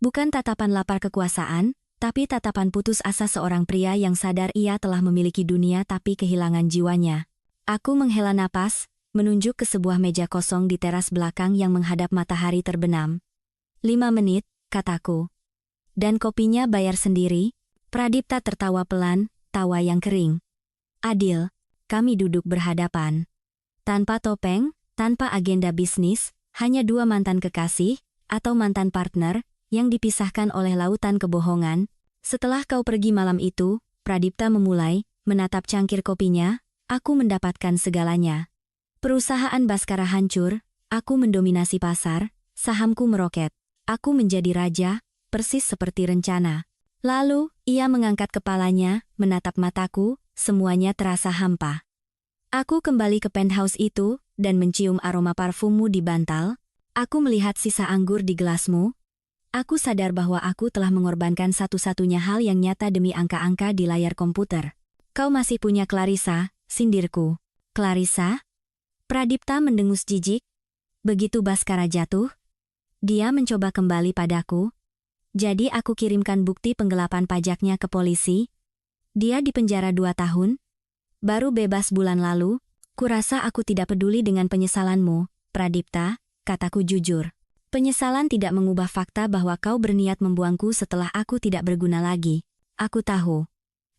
Bukan tatapan lapar kekuasaan, tapi tatapan putus asa seorang pria yang sadar ia telah memiliki dunia tapi kehilangan jiwanya. Aku menghela napas, menunjuk ke sebuah meja kosong di teras belakang yang menghadap matahari terbenam. 5 menit, kataku. Dan kopinya bayar sendiri. Pradipta tertawa pelan, tawa yang kering. Adil, kami duduk berhadapan. Tanpa topeng, tanpa agenda bisnis, hanya 2 mantan kekasih, atau mantan partner, yang dipisahkan oleh lautan kebohongan. Setelah kau pergi malam itu, Pradipta memulai, menatap cangkir kopinya, aku mendapatkan segalanya. Perusahaan Baskara hancur, aku mendominasi pasar, sahamku meroket. Aku menjadi raja, persis seperti rencana. Lalu, ia mengangkat kepalanya, menatap mataku, semuanya terasa hampa. Aku kembali ke penthouse itu, dan mencium aroma parfummu di bantal. Aku melihat sisa anggur di gelasmu. Aku sadar bahwa aku telah mengorbankan satu-satunya hal yang nyata demi angka-angka di layar komputer. Kau masih punya Clarissa, sindirku. Clarissa? Pradipta mendengus jijik. Begitu Baskara jatuh, dia mencoba kembali padaku. Jadi aku kirimkan bukti penggelapan pajaknya ke polisi. Dia dipenjara 2 tahun. Baru bebas bulan lalu. Kurasa aku tidak peduli dengan penyesalanmu, Pradipta, kataku jujur. Penyesalan tidak mengubah fakta bahwa kau berniat membuangku setelah aku tidak berguna lagi. Aku tahu.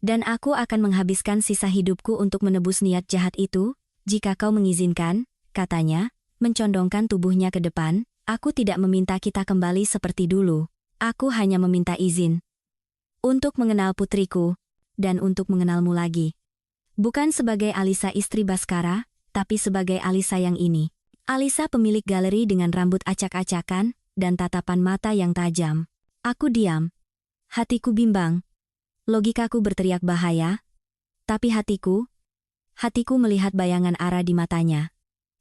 Dan aku akan menghabiskan sisa hidupku untuk menebus niat jahat itu, jika kau mengizinkan, katanya, mencondongkan tubuhnya ke depan. Aku tidak meminta kita kembali seperti dulu. Aku hanya meminta izin untuk mengenal putriku dan untuk mengenalmu lagi. Bukan sebagai Alisa istri Baskara, tapi sebagai Alisa yang ini. Alisa pemilik galeri dengan rambut acak-acakan dan tatapan mata yang tajam. Aku diam. Hatiku bimbang. Logikaku berteriak bahaya. Tapi hatiku melihat bayangan Ara di matanya.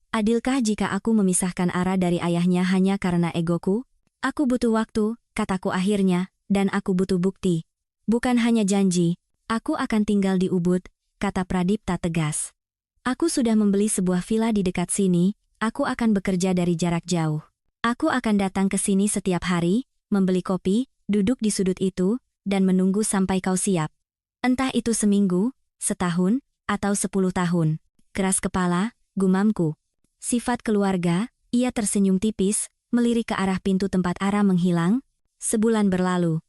Adilkah jika aku memisahkan Ara dari ayahnya hanya karena egoku? Aku butuh waktu, kataku akhirnya, dan aku butuh bukti. Bukan hanya janji, aku akan tinggal di Ubud, kata Pradipta tegas. Aku sudah membeli sebuah villa di dekat sini, aku akan bekerja dari jarak jauh. Aku akan datang ke sini setiap hari, membeli kopi, duduk di sudut itu, dan menunggu sampai kau siap. Entah itu seminggu, setahun, atau 10 tahun. Keras kepala, gumamku. Sifat keluarga, ia tersenyum tipis, melirik ke arah pintu tempat Ara menghilang. Sebulan berlalu.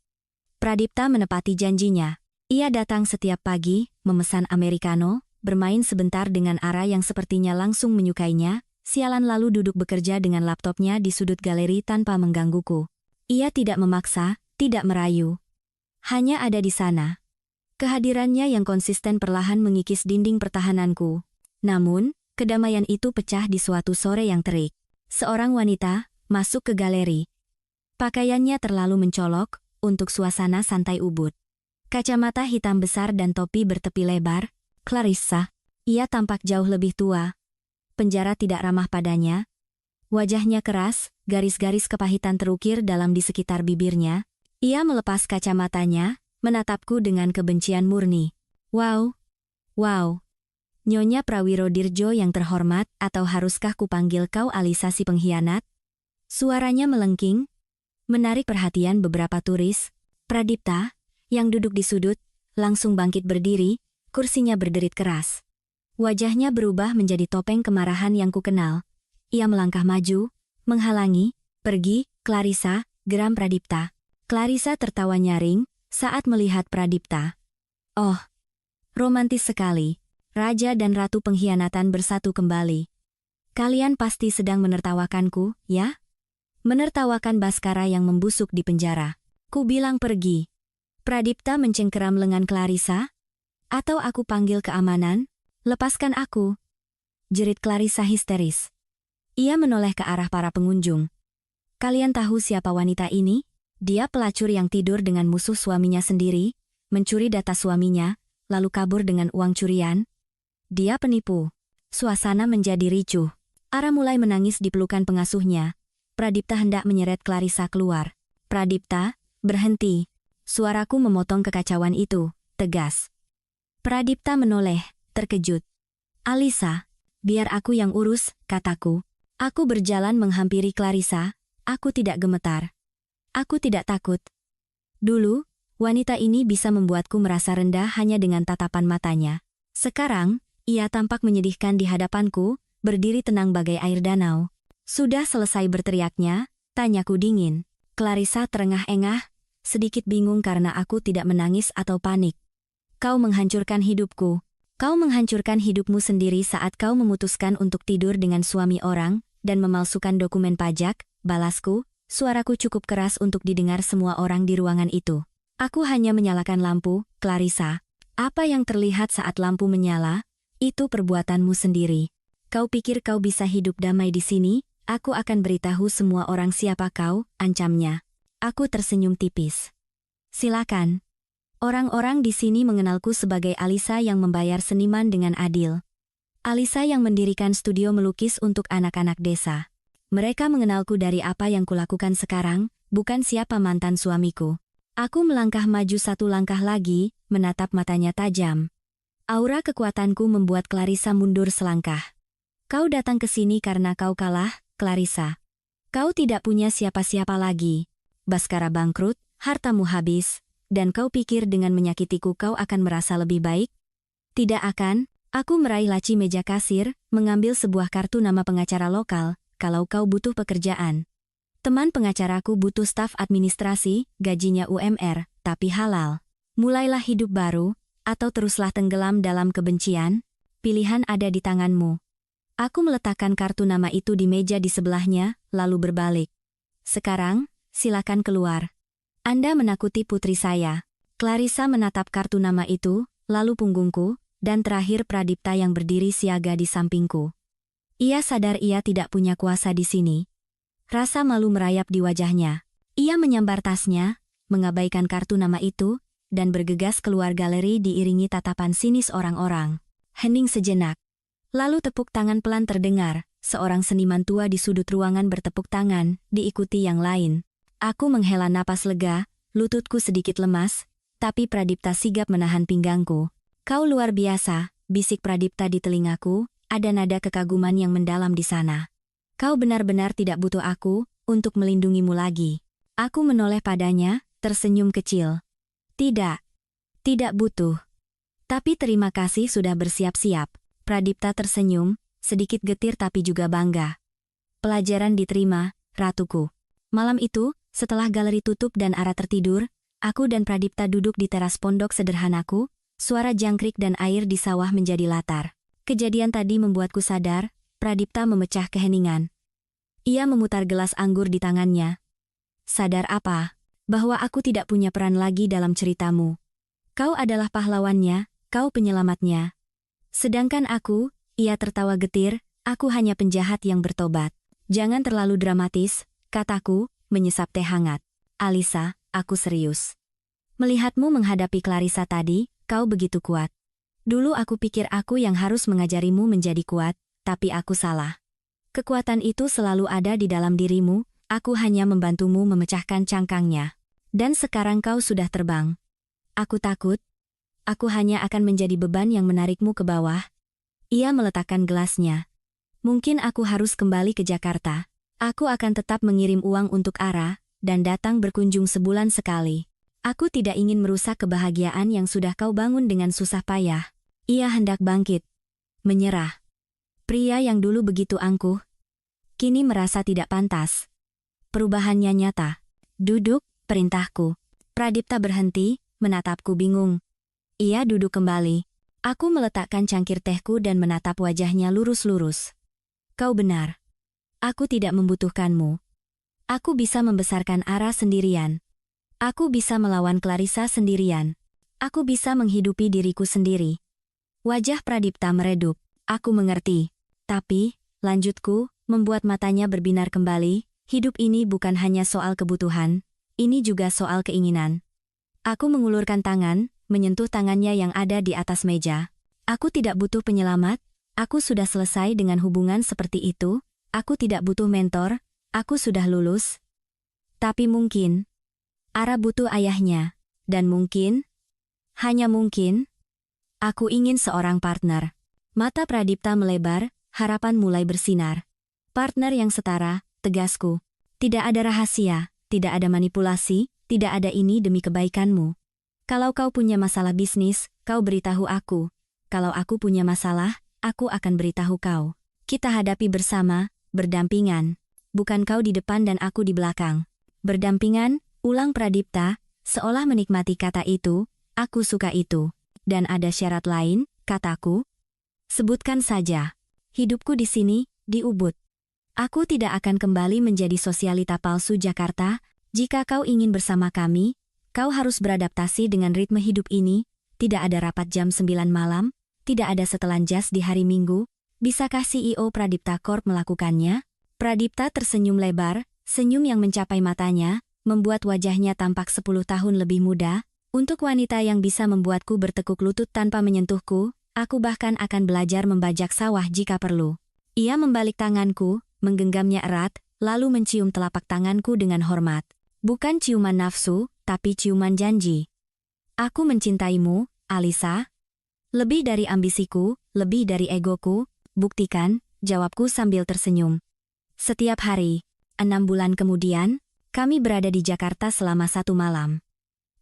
Pradipta menepati janjinya. Ia datang setiap pagi, memesan americano, bermain sebentar dengan Ara yang sepertinya langsung menyukainya, sialan lalu duduk bekerja dengan laptopnya di sudut galeri tanpa menggangguku. Ia tidak memaksa, tidak merayu. Hanya ada di sana. Kehadirannya yang konsisten perlahan mengikis dinding pertahananku. Namun, kedamaian itu pecah di suatu sore yang terik. Seorang wanita masuk ke galeri. Pakaiannya terlalu mencolok untuk suasana santai Ubud. Kacamata hitam besar dan topi bertepi lebar. Clarissa. Ia tampak jauh lebih tua. Penjara tidak ramah padanya. Wajahnya keras, garis-garis kepahitan terukir dalam di sekitar bibirnya. Ia melepas kacamatanya, menatapku dengan kebencian murni. Wow. Wow. Nyonya Prawirodirjo yang terhormat, atau haruskah kupanggil kau Alisa si pengkhianat? Suaranya melengking, menarik perhatian beberapa turis. Pradipta, yang duduk di sudut, langsung bangkit berdiri, kursinya berderit keras. Wajahnya berubah menjadi topeng kemarahan yang kukenal. Ia melangkah maju, menghalangi, pergi, Clarissa, geram Pradipta. Clarissa tertawa nyaring saat melihat Pradipta. Oh, romantis sekali. Raja dan ratu pengkhianatan bersatu kembali. Kalian pasti sedang menertawakanku, ya? Menertawakan Baskara yang membusuk di penjara. Ku bilang pergi. Pradipta mencengkeram lengan Clarissa. Atau aku panggil keamanan? Lepaskan aku. Jerit Clarissa histeris. Ia menoleh ke arah para pengunjung. Kalian tahu siapa wanita ini? Dia pelacur yang tidur dengan musuh suaminya sendiri, mencuri data suaminya, lalu kabur dengan uang curian. Dia penipu. Suasana menjadi ricuh. Ara mulai menangis di pelukan pengasuhnya. Pradipta hendak menyeret Clarissa keluar. Pradipta, berhenti. Suaraku memotong kekacauan itu, tegas. Pradipta menoleh, terkejut. Alisa, biar aku yang urus, kataku. Aku berjalan menghampiri Clarissa, aku tidak gemetar. Aku tidak takut. Dulu, wanita ini bisa membuatku merasa rendah hanya dengan tatapan matanya. Sekarang, ia tampak menyedihkan di hadapanku, berdiri tenang bagai air danau. Sudah selesai berteriaknya, tanyaku dingin. Clarissa terengah-engah, sedikit bingung karena aku tidak menangis atau panik. Kau menghancurkan hidupku. Kau menghancurkan hidupmu sendiri saat kau memutuskan untuk tidur dengan suami orang, dan memalsukan dokumen pajak, balasku. Suaraku cukup keras untuk didengar semua orang di ruangan itu. Aku hanya menyalakan lampu, Clarissa. Apa yang terlihat saat lampu menyala, itu perbuatanmu sendiri. Kau pikir kau bisa hidup damai di sini? Aku akan beritahu semua orang siapa kau, ancamnya. Aku tersenyum tipis. Silakan. Orang-orang di sini mengenalku sebagai Alisa yang membayar seniman dengan adil. Alisa yang mendirikan studio melukis untuk anak-anak desa. Mereka mengenalku dari apa yang kulakukan sekarang, bukan siapa mantan suamiku. Aku melangkah maju satu langkah lagi, menatap matanya tajam. Aura kekuatanku membuat Clarissa mundur selangkah. Kau datang ke sini karena kau kalah, Clarissa. Kau tidak punya siapa-siapa lagi. Baskara bangkrut, hartamu habis, dan kau pikir dengan menyakitiku kau akan merasa lebih baik? Tidak akan. Aku meraih laci meja kasir, mengambil sebuah kartu nama pengacara lokal. Kalau kau butuh pekerjaan. Teman pengacaraku butuh staf administrasi, gajinya UMR, tapi halal. Mulailah hidup baru, atau teruslah tenggelam dalam kebencian, pilihan ada di tanganmu. Aku meletakkan kartu nama itu di meja di sebelahnya, lalu berbalik. Sekarang, silakan keluar. Anda menakuti putri saya. Clarissa menatap kartu nama itu, lalu punggungku, dan terakhir Pradipta yang berdiri siaga di sampingku. Ia sadar ia tidak punya kuasa di sini. Rasa malu merayap di wajahnya. Ia menyambar tasnya, mengabaikan kartu nama itu, dan bergegas keluar galeri diiringi tatapan sinis orang-orang. Hening sejenak. Lalu tepuk tangan pelan terdengar, seorang seniman tua di sudut ruangan bertepuk tangan, diikuti yang lain. Aku menghela napas lega, lututku sedikit lemas, tapi Pradipta sigap menahan pinggangku. Kau luar biasa, bisik Pradipta di telingaku, ada nada kekaguman yang mendalam di sana. Kau benar-benar tidak butuh aku, untuk melindungimu lagi. Aku menoleh padanya, tersenyum kecil. Tidak. Tidak butuh. Tapi terima kasih sudah bersiap-siap. Pradipta tersenyum, sedikit getir tapi juga bangga. Pelajaran diterima, ratuku. Malam itu, setelah galeri tutup dan Ara tertidur, aku dan Pradipta duduk di teras pondok sederhanaku, suara jangkrik dan air di sawah menjadi latar. Kejadian tadi membuatku sadar, Pradipta memecah keheningan. Ia memutar gelas anggur di tangannya. Sadar apa? Bahwa aku tidak punya peran lagi dalam ceritamu. Kau adalah pahlawannya, kau penyelamatnya. Sedangkan aku, ia tertawa getir, aku hanya penjahat yang bertobat. Jangan terlalu dramatis, kataku, menyesap teh hangat. Alisa, aku serius. Melihatmu menghadapi Clarissa tadi, kau begitu kuat. Dulu aku pikir aku yang harus mengajarimu menjadi kuat, tapi aku salah. Kekuatan itu selalu ada di dalam dirimu, aku hanya membantumu memecahkan cangkangnya. Dan sekarang kau sudah terbang. Aku takut. Aku hanya akan menjadi beban yang menarikmu ke bawah. Ia meletakkan gelasnya. Mungkin aku harus kembali ke Jakarta. Aku akan tetap mengirim uang untuk Ara, dan datang berkunjung sebulan sekali. Aku tidak ingin merusak kebahagiaan yang sudah kau bangun dengan susah payah. Ia hendak bangkit. Menyerah. Pria yang dulu begitu angkuh, kini merasa tidak pantas. Perubahannya nyata. Duduk, perintahku. Pradipta berhenti, menatapku bingung. Ia duduk kembali. Aku meletakkan cangkir tehku dan menatap wajahnya lurus-lurus. Kau benar. Aku tidak membutuhkanmu. Aku bisa membesarkan Ara sendirian. Aku bisa melawan Clarissa sendirian. Aku bisa menghidupi diriku sendiri. Wajah Pradipta meredup. Aku mengerti. Tapi, lanjutku, membuat matanya berbinar kembali, hidup ini bukan hanya soal kebutuhan, ini juga soal keinginan. Aku mengulurkan tangan, menyentuh tangannya yang ada di atas meja. Aku tidak butuh penyelamat, aku sudah selesai dengan hubungan seperti itu, aku tidak butuh mentor, aku sudah lulus. Tapi mungkin, Ara butuh ayahnya, dan mungkin, hanya mungkin, aku ingin seorang partner. Mata Pradipta melebar, harapan mulai bersinar. Partner yang setara, tegasku. Tidak ada rahasia, tidak ada manipulasi, tidak ada ini demi kebaikanmu. Kalau kau punya masalah bisnis, kau beritahu aku. Kalau aku punya masalah, aku akan beritahu kau. Kita hadapi bersama, berdampingan. Bukan kau di depan dan aku di belakang. Berdampingan, ulang Pradipta, seolah menikmati kata itu, aku suka itu. Dan ada syarat lain, kataku. Sebutkan saja. Hidupku di sini, di Ubud. Aku tidak akan kembali menjadi sosialita palsu Jakarta, jika kau ingin bersama kami, kau harus beradaptasi dengan ritme hidup ini, tidak ada rapat jam 9 malam, tidak ada setelan jas di hari Minggu, bisakah CEO Pradipta Corp melakukannya? Pradipta tersenyum lebar, senyum yang mencapai matanya, membuat wajahnya tampak 10 tahun lebih muda. Untuk wanita yang bisa membuatku bertekuk lutut tanpa menyentuhku, aku bahkan akan belajar membajak sawah jika perlu. Ia membalik tanganku, menggenggamnya erat, lalu mencium telapak tanganku dengan hormat. Bukan ciuman nafsu, tapi ciuman janji. Aku mencintaimu, Alisa. Lebih dari ambisiku, lebih dari egoku, buktikan, jawabku sambil tersenyum. Setiap hari, 6 bulan kemudian, kami berada di Jakarta selama 1 malam.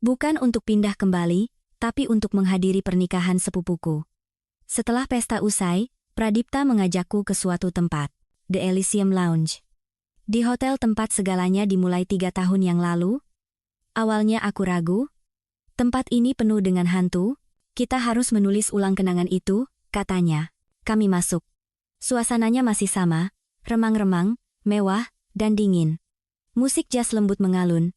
Bukan untuk pindah kembali, tapi untuk menghadiri pernikahan sepupuku. Setelah pesta usai, Pradipta mengajakku ke suatu tempat, The Elysium Lounge. Di hotel tempat segalanya dimulai 3 tahun yang lalu. Awalnya aku ragu. Tempat ini penuh dengan hantu, kita harus menulis ulang kenangan itu, katanya. Kami masuk. Suasananya masih sama, remang-remang, mewah, dan dingin. Musik jazz lembut mengalun.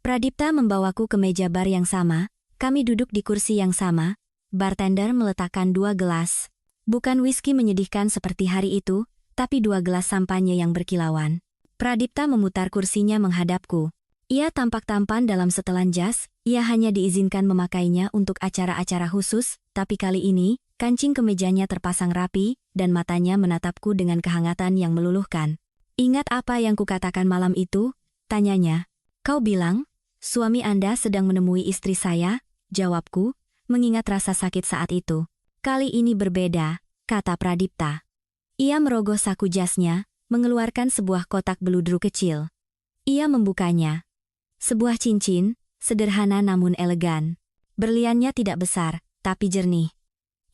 Pradipta membawaku ke meja bar yang sama, kami duduk di kursi yang sama, bartender meletakkan 2 gelas. Bukan whisky menyedihkan seperti hari itu, tapi 2 gelas sampanye yang berkilauan. Pradipta memutar kursinya menghadapku. Ia tampak tampan dalam setelan jas, ia hanya diizinkan memakainya untuk acara-acara khusus, tapi kali ini, kancing kemejanya terpasang rapi, dan matanya menatapku dengan kehangatan yang meluluhkan. Ingat apa yang kukatakan malam itu? Tanyanya. Kau bilang, suami Anda sedang menemui istri saya, jawabku, mengingat rasa sakit saat itu. Kali ini berbeda, kata Pradipta. Ia merogoh saku jasnya, mengeluarkan sebuah kotak beludru kecil. Ia membukanya. Sebuah cincin, sederhana namun elegan. Berliannya tidak besar, tapi jernih.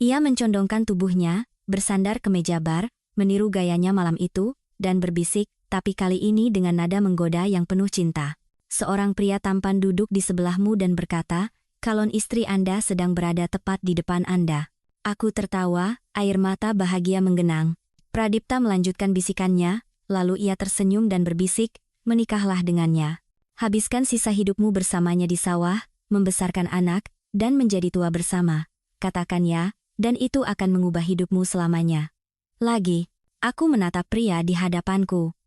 Ia mencondongkan tubuhnya, bersandar ke meja bar, meniru gayanya malam itu, dan berbisik, tapi kali ini dengan nada menggoda yang penuh cinta. Seorang pria tampan duduk di sebelahmu dan berkata, calon istri Anda sedang berada tepat di depan Anda. Aku tertawa, air mata bahagia menggenang. Pradipta melanjutkan bisikannya, lalu ia tersenyum dan berbisik, menikahlah dengannya. Habiskan sisa hidupmu bersamanya di sawah, membesarkan anak, dan menjadi tua bersama. Katakan ya, dan itu akan mengubah hidupmu selamanya. Lagi, aku menatap pria di hadapanku.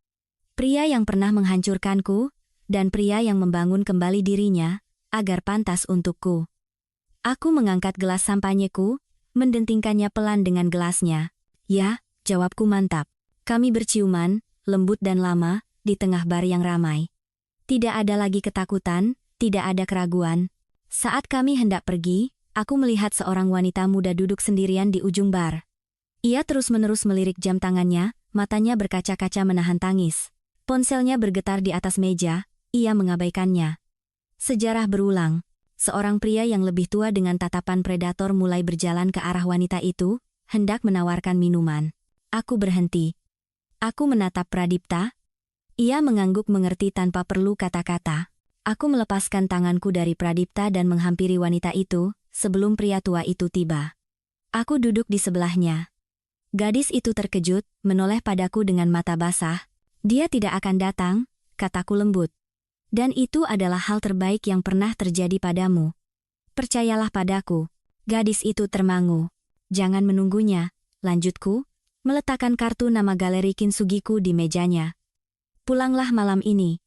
Pria yang pernah menghancurkanku, dan pria yang membangun kembali dirinya, agar pantas untukku. Aku mengangkat gelas sampanyeku, mendentingkannya pelan dengan gelasnya. Ya, jawabku mantap. Kami berciuman, lembut dan lama, di tengah bar yang ramai. Tidak ada lagi ketakutan, tidak ada keraguan. Saat kami hendak pergi, aku melihat seorang wanita muda duduk sendirian di ujung bar. Ia terus-menerus melirik jam tangannya, matanya berkaca-kaca menahan tangis. Ponselnya bergetar di atas meja, ia mengabaikannya. Sejarah berulang. Seorang pria yang lebih tua dengan tatapan predator mulai berjalan ke arah wanita itu, hendak menawarkan minuman. Aku berhenti. Aku menatap Pradipta. Ia mengangguk mengerti tanpa perlu kata-kata. Aku melepaskan tanganku dari Pradipta dan menghampiri wanita itu, sebelum pria tua itu tiba. Aku duduk di sebelahnya. Gadis itu terkejut, menoleh padaku dengan mata basah. Dia tidak akan datang, kataku lembut. Dan itu adalah hal terbaik yang pernah terjadi padamu. Percayalah padaku. Gadis itu termangu. Jangan menunggunya, lanjutku, meletakkan kartu nama galeri Kintsugiku di mejanya. Pulanglah malam ini.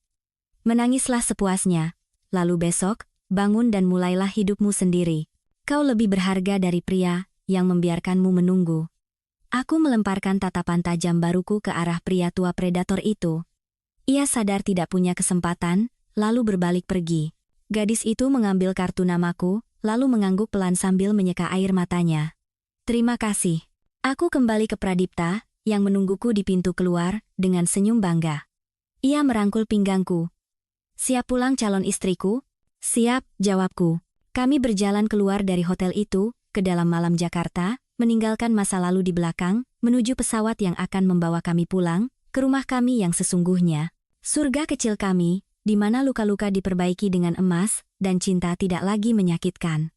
Menangislah sepuasnya. Lalu besok, bangun dan mulailah hidupmu sendiri. Kau lebih berharga dari pria yang membiarkanmu menunggu. Aku melemparkan tatapan tajam baruku ke arah pria tua predator itu. Ia sadar tidak punya kesempatan, lalu berbalik pergi. Gadis itu mengambil kartu namaku, lalu mengangguk pelan sambil menyeka air matanya. Terima kasih. Aku kembali ke Pradipta, yang menungguku di pintu keluar, dengan senyum bangga. Ia merangkul pinggangku. Siap pulang calon istriku? Siap, jawabku. Kami berjalan keluar dari hotel itu, ke dalam malam Jakarta, meninggalkan masa lalu di belakang, menuju pesawat yang akan membawa kami pulang, ke rumah kami yang sesungguhnya. Surga kecil kami, di mana luka-luka diperbaiki dengan emas, dan cinta tidak lagi menyakitkan.